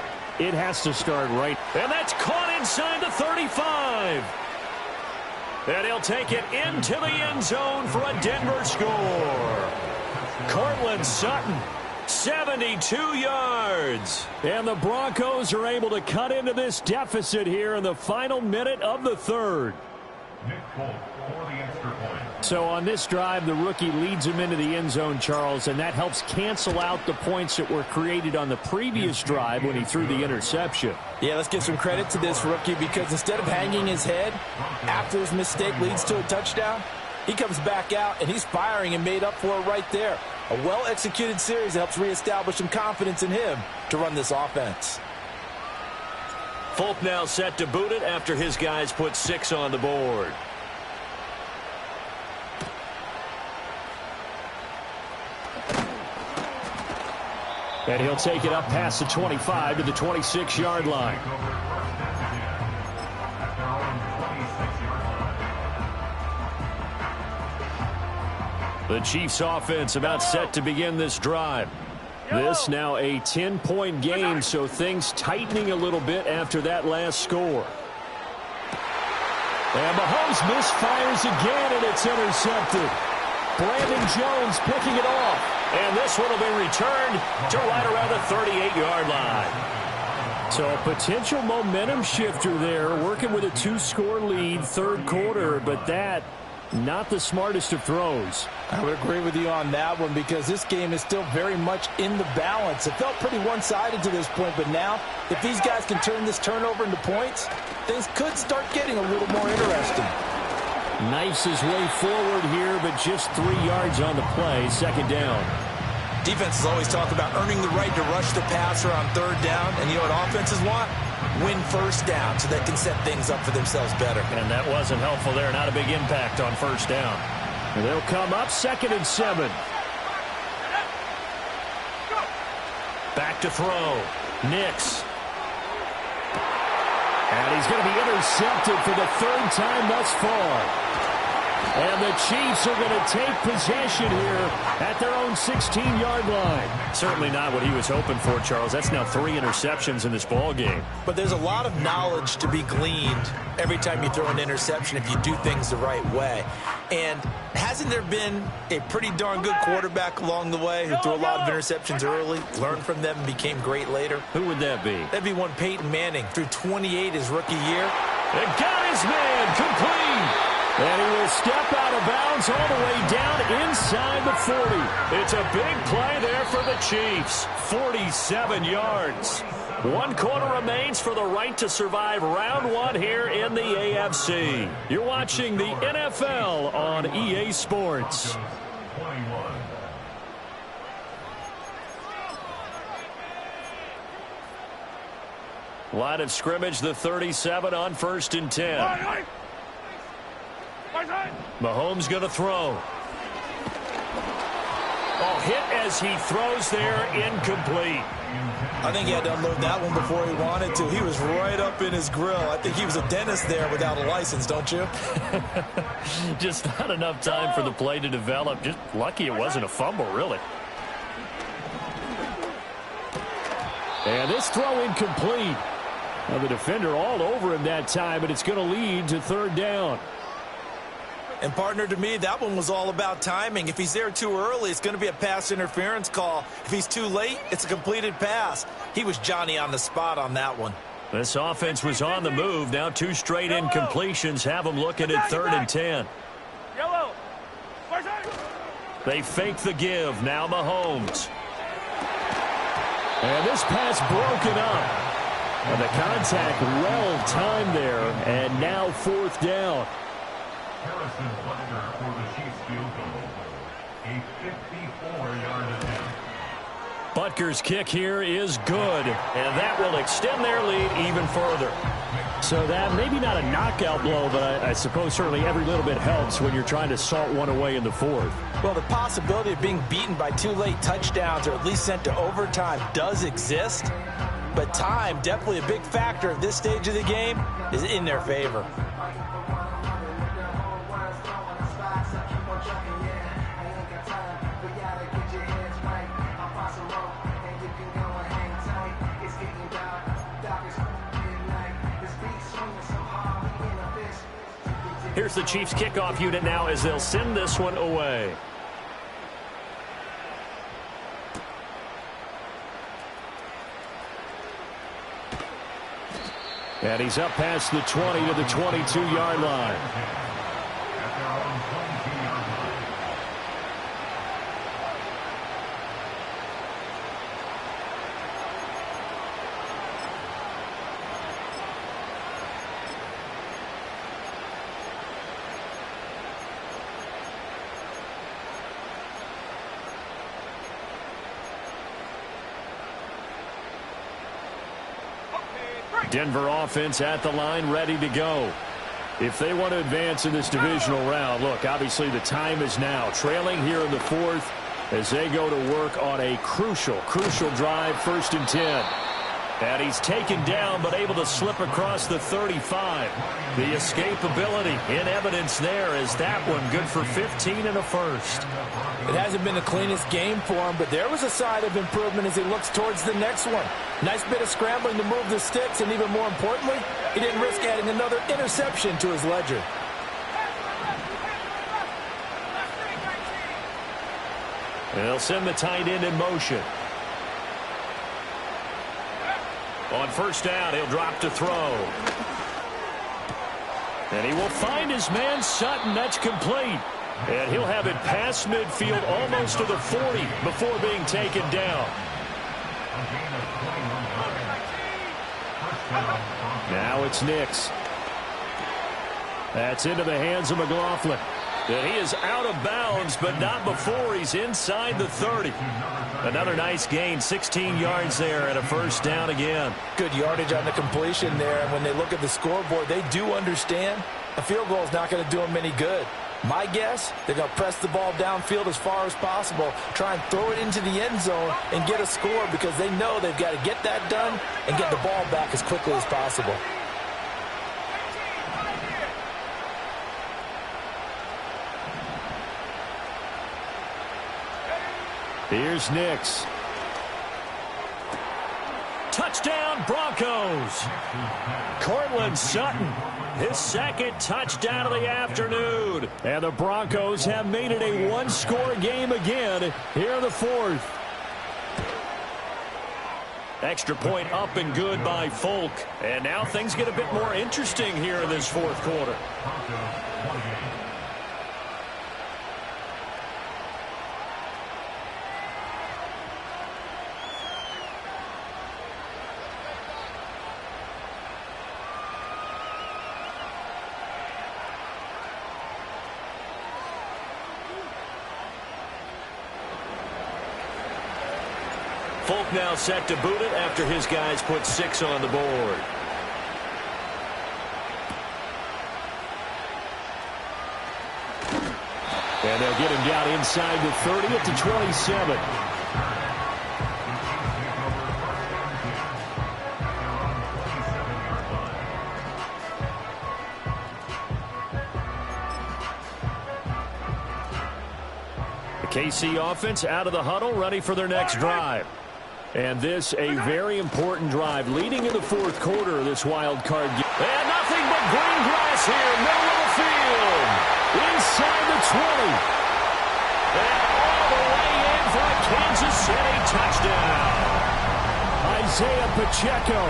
Speaker 6: it has to start right.
Speaker 1: And that's caught inside the 35. And he'll take it into the end zone for a Denver score. Cortland Sutton, 72 yards.
Speaker 6: And the Broncos are able to cut into this deficit here in the final minute of the 3rd. So on this drive, the rookie leads him into the end zone, Charles, and that helps cancel out the points that were created on the previous drive when he threw the interception.
Speaker 3: Yeah, let's give some credit to this rookie because instead of hanging his head after his mistake leads to a touchdown, he comes back out and he's firing and made up for it right there. A well-executed series that helps reestablish some confidence in him to run this offense.
Speaker 1: Folk now set to boot it after his guys put 6 on the board.
Speaker 6: And he'll take it up past the 25 to the 26-yard line. The Chiefs offense about set to begin this drive. This now a 10-point game, so things tightening a little bit after that last score. And Mahomes misfires again, and it's intercepted. Brandon Jones picking it off.
Speaker 1: And this one will be returned to right around the 38-yard line.
Speaker 6: So a potential momentum shifter there, working with a 2-score lead, 3rd quarter, but that not the smartest of throws.
Speaker 3: I would agree with you on that one because this game is still very much in the balance. It felt pretty one-sided to this point, but now if these guys can turn this turnover into points, things could start getting a little more interesting.
Speaker 6: Knifes his way forward here, but just 3 yards on the play, 2nd down.
Speaker 2: Defenses always talk about earning the right to rush the passer on 3rd down, and you know what offenses want? win first down so they can set things up for themselves better.
Speaker 6: And that wasn't helpful there. Not a big impact on first down. And they'll come up 2nd and 7. Back to throw. Nix. And he's going to be intercepted for the 3rd time thus far. And the Chiefs are going to take possession here at their own 16-yard line. Certainly not what he was hoping for, Charles. That's now 3 interceptions in this ball game.
Speaker 2: But there's a lot of knowledge to be gleaned every time you throw an interception if you do things the right way. And hasn't there been a pretty darn good quarterback along the way who threw a lot of interceptions early, learned from them, and became great later?
Speaker 6: Who would that be?
Speaker 2: That'd be one Peyton Manning. Threw 28 his rookie year.
Speaker 6: And got his man complete. And he will step out of bounds all the way down inside the 40. It's a big play there for the Chiefs. 47 yards. 1 quarter remains for the right to survive round 1 here in the AFC. You're watching the NFL on EA Sports.
Speaker 5: 21.
Speaker 6: Line of scrimmage, the 37 on 1st and 10. Mahomes going to throw. Oh, hit as he throws there, incomplete.
Speaker 2: I think he had to unload that one before he wanted to. He was right up in his grill. I think he was a dentist there without a license, don't you?
Speaker 6: Just not enough time for the play to develop. Just lucky it wasn't a fumble, really. And this throw incomplete. Now the defender all over him that time, but it's going to lead to 3rd down.
Speaker 2: And, partner, to me, that one was all about timing. If he's there too early, it's going to be a pass interference call. If he's too late, it's a completed pass. He was Johnny on the spot on that one.
Speaker 6: This offense was on the move. Now 2 straight incompletions have them looking at 3rd and 10.
Speaker 4: Yellow.
Speaker 6: They fake the give. Now Mahomes. And this pass broken up. And the contact well timed there. And now 4th down.
Speaker 5: Harrison Butker for the Chiefs field goal. A 54-yard attempt.
Speaker 6: Butker's kick here is good, and that will extend their lead even further. So that maybe not a knockout blow, but I suppose certainly every little bit helps when you're trying to salt one away in the 4th.
Speaker 2: Well, the possibility of being beaten by 2 late touchdowns or at least sent to overtime does exist, but time, definitely a big factor at this stage of the game, is in their favor.
Speaker 6: Here's the Chiefs kickoff unit now as they'll send this one away. And he's up past the 20 to the 22-yard line.
Speaker 5: At their own 22-yard line.
Speaker 6: Denver offense at the line, ready to go. If they want to advance in this divisional round, look, obviously the time is now. Trailing here in the 4th as they go to work on a crucial drive, 1st and 10. And he's taken down but able to slip across the 35. The escapability in evidence there is that one good for 15 and a first.
Speaker 2: It hasn't been the cleanest game for him, but there was a sign of improvement as he looks towards the next one. Nice bit of scrambling to move the sticks, and even more importantly, he didn't risk adding another interception to his ledger.
Speaker 6: They'll send the tight end in motion. On 1st down, he'll drop to throw. And he will find his man Sutton. That's complete. And he'll have it past midfield almost to the 40 before being taken down. Now it's Nix. That's into the hands of McLaughlin.
Speaker 1: And he is out of bounds, but not before he's inside the 30. Another nice gain, 16 yards there and a first down again.
Speaker 3: Good yardage on the completion there, and when they look at the scoreboard, they do understand a field goal is not going to do them any good. My guess, they're going to press the ball downfield as far as possible, try and throw it into the end zone and get a score because they know they've got to get that done and get the ball back as quickly as possible.
Speaker 6: Here's Ncaa.
Speaker 1: Touchdown, Broncos. Cortland Sutton, his second touchdown of the afternoon.
Speaker 6: And the Broncos have made it a one-score game again here in the fourth.
Speaker 1: Extra point up and good by Folk. And now things get a bit more interesting here in this fourth quarter. Folk now set to boot it after his guys put 6 on the board.
Speaker 6: And they'll get him down inside the 30 at the 27. The KC offense out of the huddle, ready for their next drive. And this a very important drive leading in the fourth quarter of this wild card game.
Speaker 1: And nothing but green grass here, middle of the field.
Speaker 6: Inside the 20.
Speaker 1: And all the way in for a Kansas City touchdown.
Speaker 6: Isaiah Pacheco.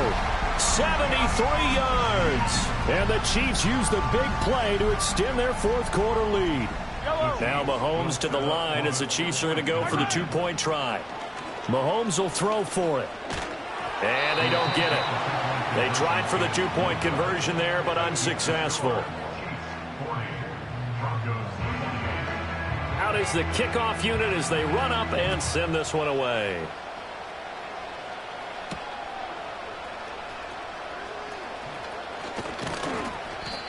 Speaker 1: 73 yards.
Speaker 6: And the Chiefs use the big play to extend their fourth quarter lead.
Speaker 1: Now Mahomes to the line as the Chiefs are going to go for the 2-point try.
Speaker 6: Mahomes will throw for it.
Speaker 1: And they don't get it. They tried for the 2-point conversion there, but unsuccessful. Out is the kickoff unit as they run up and send this one away.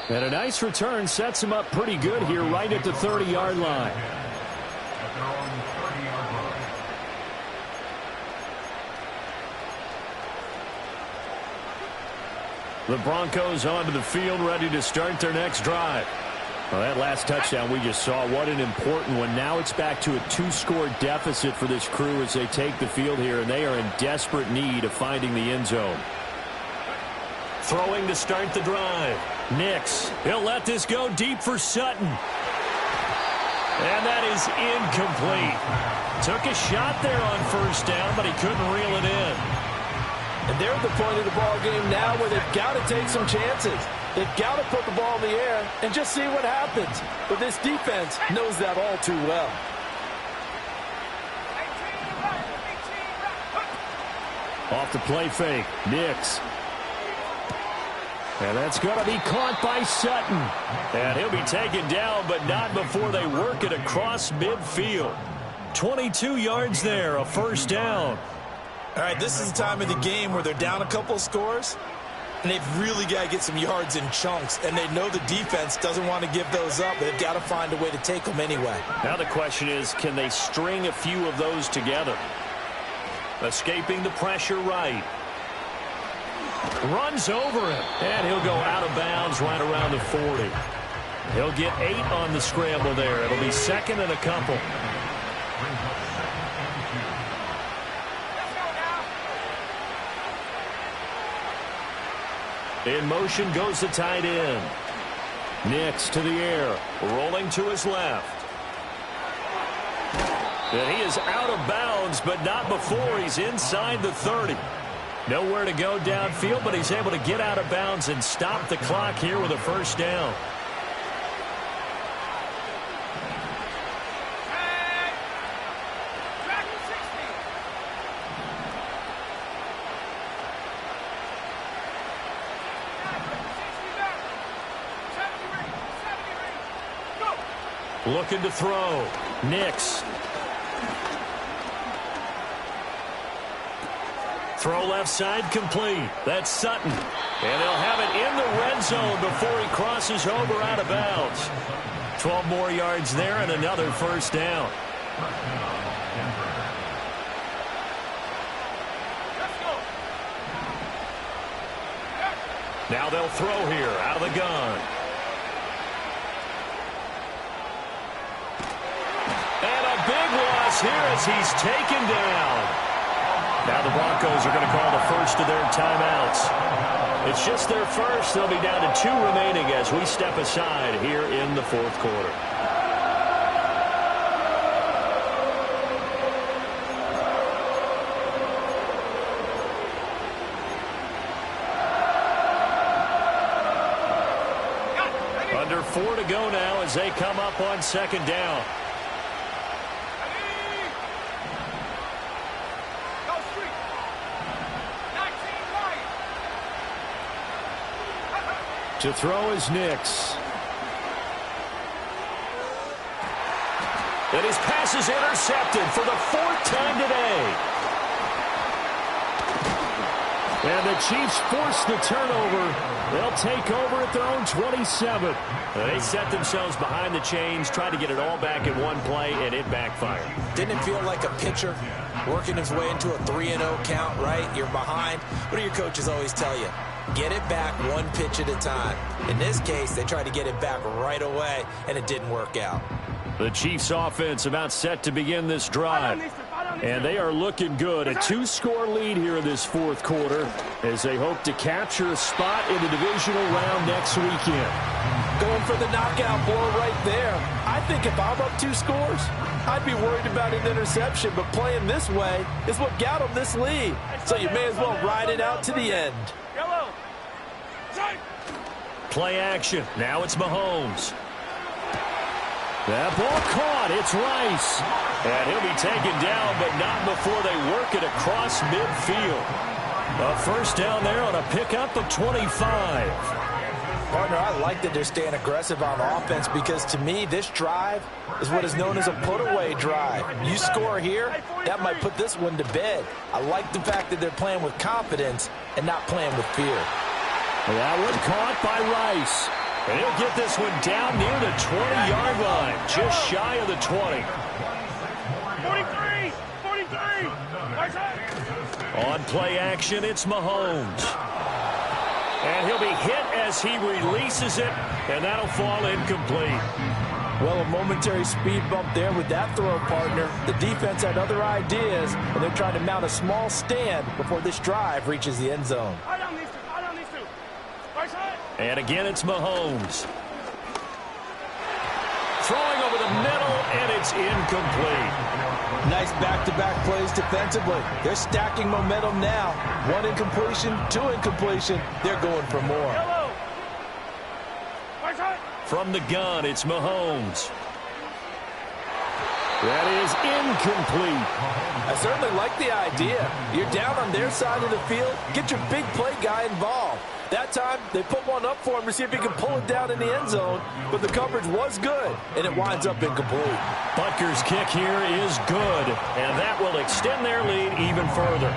Speaker 6: And a nice return sets him up pretty good here right at the 30-yard line. The Broncos onto the field, ready to start their next drive. Well, that last touchdown we just saw, what an important one. Now it's back to a 2-score deficit for this crew as they take the field here, and they are in desperate need of finding the end zone.
Speaker 1: Throwing to start the drive. Ncaa, he'll let this go deep for Sutton. And that is incomplete. Took a shot there on first down, but he couldn't reel it in.
Speaker 3: And they're at the point of the ball game now where they've got to take some chances. They've got to put the ball in the air and just see what happens. But this defense knows that all too well.
Speaker 6: Off the play fake, Ncaa. And that's going to be caught by Sutton.
Speaker 1: And he'll be taken down, but not before they work it across midfield. 22 yards there, a first down.
Speaker 2: All right, this is the time of the game where they're down a couple of scores, and they've really got to get some yards in chunks, and they know the defense doesn't want to give those up, but they've got to find a way to take them anyway.
Speaker 1: Now the question is, can they string a few of those together? Escaping the pressure right. Runs over him, and he'll go out of bounds right around the 40. He'll get 8 on the scramble there. It'll be second and a couple. In motion goes the tight end.
Speaker 6: Ncaa to the air.
Speaker 1: Rolling to his left. And he is out of bounds, but not before he's inside the 30. Nowhere to go downfield, but he's able to get out of bounds and stop the clock here with a first down. Looking to throw. Ncaa. Throw left side complete. That's Sutton. And they'll have it in the red zone before he crosses over out of bounds. 12 more yards there and another first down. Now they'll throw here out of the gun. And a big loss here as he's taken down. Now the Broncos are going to call the first of their timeouts. It's just their first. They'll be down to 2 remaining as we step aside here in the fourth quarter. Under 4 to go now as they come up on second down. To throw is Ncaa. And his pass is intercepted for the 4th time today. And the Chiefs force the turnover. They'll take over at their own 27. They set themselves behind the chains, tried to get it all back in one play, and it backfired.
Speaker 2: Didn't it feel like a pitcher working his way into a 3-0 count, right? You're behind. What do your coaches always tell you? Get it back one pitch at a time. In this case, they tried to get it back right away, and it didn't work out.
Speaker 1: The Chiefs offense about set to begin this drive. And they are looking good. A 2-score lead here in this fourth quarter as they hope to capture a spot in the divisional round next weekend.
Speaker 3: Going for the knockout blow right there. I think if I'm up 2 scores, I'd be worried about an interception, but playing this way is what got them this lead. So you may as well ride it out to the end.
Speaker 1: Play action. Now it's Mahomes. That ball caught. It's Rice. And he'll be taken down, but not before they work it across midfield. A first down there on a pickup of 25.
Speaker 3: Partner, I like that they're staying aggressive on offense because to me, this drive is what is known as a put-away drive. You score here, that might put this one to bed. I like the fact that they're playing with confidence and not playing with fear.
Speaker 1: That one caught by Rice. And he'll get this one down near the 20-yard line, just shy of the 20.
Speaker 4: 43! 43!
Speaker 1: On play action, it's Mahomes. And he'll be hit as he releases it, and that'll fall incomplete.
Speaker 3: Well, a momentary speed bump there with that throw, partner. The defense had other ideas, and they're trying to mount a small stand before this drive reaches the end zone.
Speaker 1: And again, it's Mahomes. Throwing over the middle, and it's incomplete.
Speaker 3: Nice back-to-back plays defensively. They're stacking momentum now. 1 incompletion, 2 incompletion. They're going for more.
Speaker 1: From the gun, it's Mahomes. That is incomplete.
Speaker 3: I certainly like the idea. You're down on their side of the field. Get your big play guy involved. That time, they put one up for him to see if he can pull it down in the end zone, but the coverage was good, and it winds up incomplete.
Speaker 1: Butker's kick here is good, and that will extend their lead even further.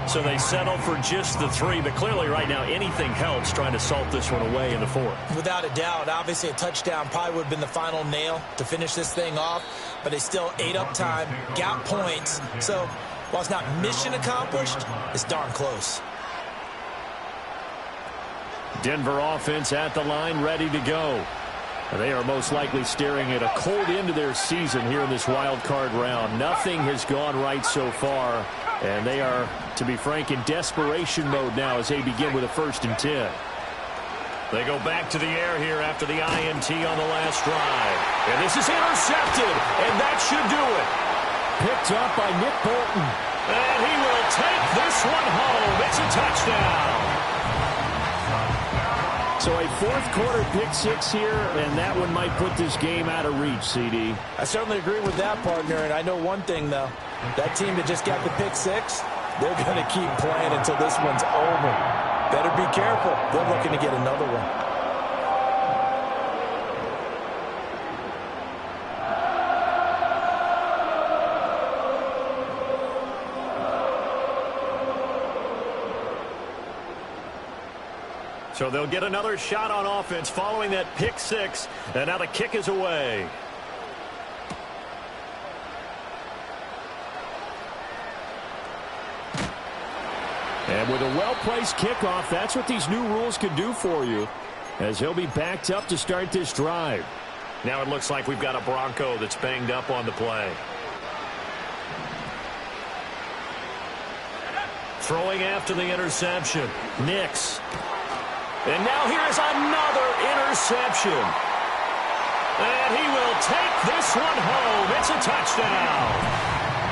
Speaker 1: So they settle for just the 3, but clearly right now anything helps trying to salt this one away in the 4th.
Speaker 2: Without a doubt, obviously a touchdown probably would have been the final nail to finish this thing off, but they still ate up time, got points. So while it's not mission accomplished, it's darn close.
Speaker 1: Denver offense at the line, ready to go. They are most likely staring at a cold end to their season here in this wild card round. Nothing has gone right so far, and they are, to be frank, in desperation mode now as they begin with a 1st and 10. They go back to the air here after the INT on the last drive. And this is intercepted, and that should do it. Picked up by Nick Bolton. And he will take this one home. It's a touchdown. So a 4th quarter pick 6 here, and that one might put this game out of reach, CD.
Speaker 3: I certainly agree with that, partner, and I know one thing, though. That team that just got the pick 6, they're going to keep playing until this one's over. Better be careful. They're looking to get another one.
Speaker 1: So they'll get another shot on offense following that pick six, and now the kick is away. And with a well-placed kickoff, that's what these new rules can do for you, as he'll be backed up to start this drive. Now it looks like we've got a Bronco that's banged up on the play. Throwing after the interception. Nix. And now here's another interception. And he will take this one home. It's a touchdown.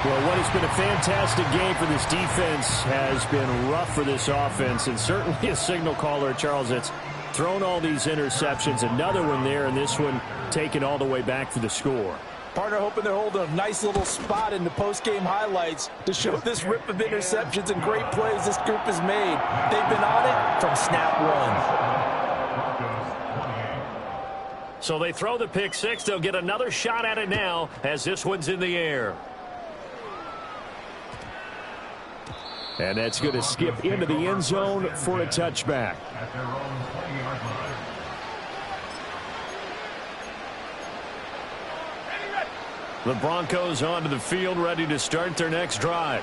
Speaker 1: Well, what has been a fantastic game for this defense has been rough for this offense, and certainly a signal caller, Charles, that's thrown all these interceptions. Another one there, and this one taken all the way back for the score.
Speaker 3: Partner hoping they're holding a nice little spot in the post-game highlights to show this rip of interceptions and great plays this group has made. They've been on it from snap one.
Speaker 1: So they throw the pick six. They'll get another shot at it now as this one's in the air. And that's going to skip into the end zone for a touchback.
Speaker 5: At their own 20-yard line.
Speaker 1: The Broncos onto the field, ready to start their next drive.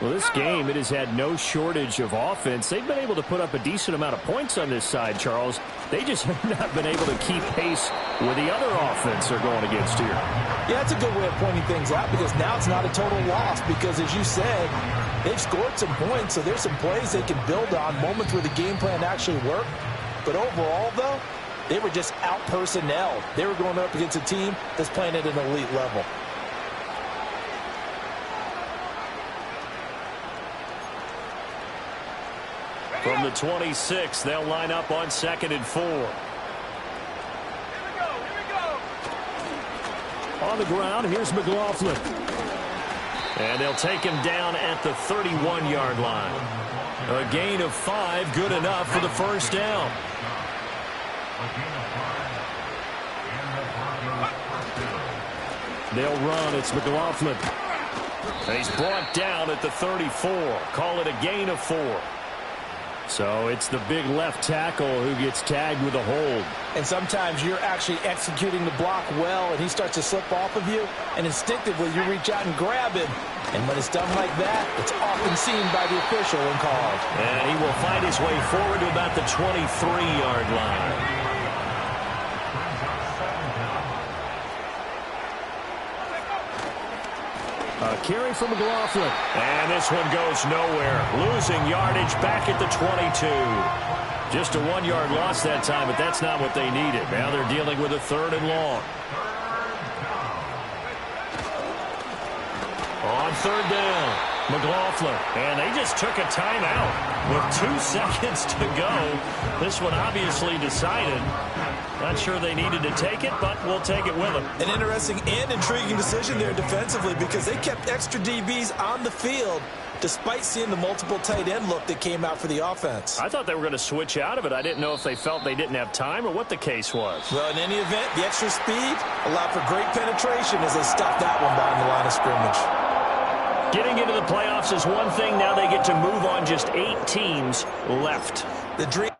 Speaker 1: Well, this game, it has had no shortage of offense. They've been able to put up a decent amount of points on this side, Charles. They just have not been able to keep pace with the other offense they're going against here.
Speaker 3: Yeah, that's a good way of pointing things out, because now it's not a total loss, because as you said, they've scored some points, so there's some plays they can build on, moments where the game plan actually worked. But overall, though, they were just out-personnelled. They were going up against a team that's playing at an elite level.
Speaker 1: From the 26, they'll line up on 2nd and 4.
Speaker 4: Here we go.
Speaker 1: On the ground, here's McLaughlin. And they'll take him down at the 31-yard line. A gain of 5, good enough for the first down. They'll run. It's McLaughlin. And he's brought down at the 34. Call it a gain of 4. So it's the big left tackle who gets tagged with a hold.
Speaker 3: And sometimes you're actually executing the block well, and he starts to slip off of you, and instinctively you reach out and grab him. And when it's done like that, it's often seen by the official and called.
Speaker 1: And he will find his way forward to about the 23-yard line. A carry from McLaughlin. And this one goes nowhere. Losing yardage back at the 22. Just a 1-yard loss that time, but that's not what they needed. Now they're dealing with a 3rd and long. On 3rd down, McLaughlin. And they just took a timeout with 2 seconds to go. This one obviously decided. Not sure they needed to take it, but we'll take it with them.
Speaker 2: An interesting and intriguing decision there defensively, because they kept extra DBs on the field despite seeing the multiple tight end look that came out for the offense.
Speaker 1: I thought they were going to switch out of it. I didn't know if they felt they didn't have time or what the case was.
Speaker 2: Well, in any event, the extra speed allowed for great penetration as they stopped that one behind the line of scrimmage.
Speaker 1: Getting into the playoffs is one thing. Now they get to move on. Just 8 teams left.
Speaker 2: The dream.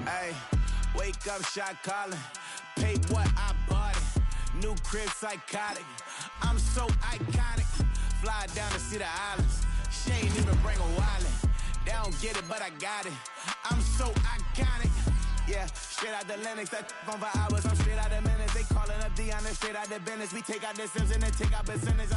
Speaker 7: Hey, wake up, shot calling. Pay what I bought it. New crib, psychotic. I'm so iconic. Fly down to see the islands. She ain't even bring a wallet. They don't get it, but I got it. I'm so iconic. Yeah, straight out the Lennox. That on for hours. I'm straight out the minutes. They calling up Dion and straight out the business. We take out the Sims and then take out percentage.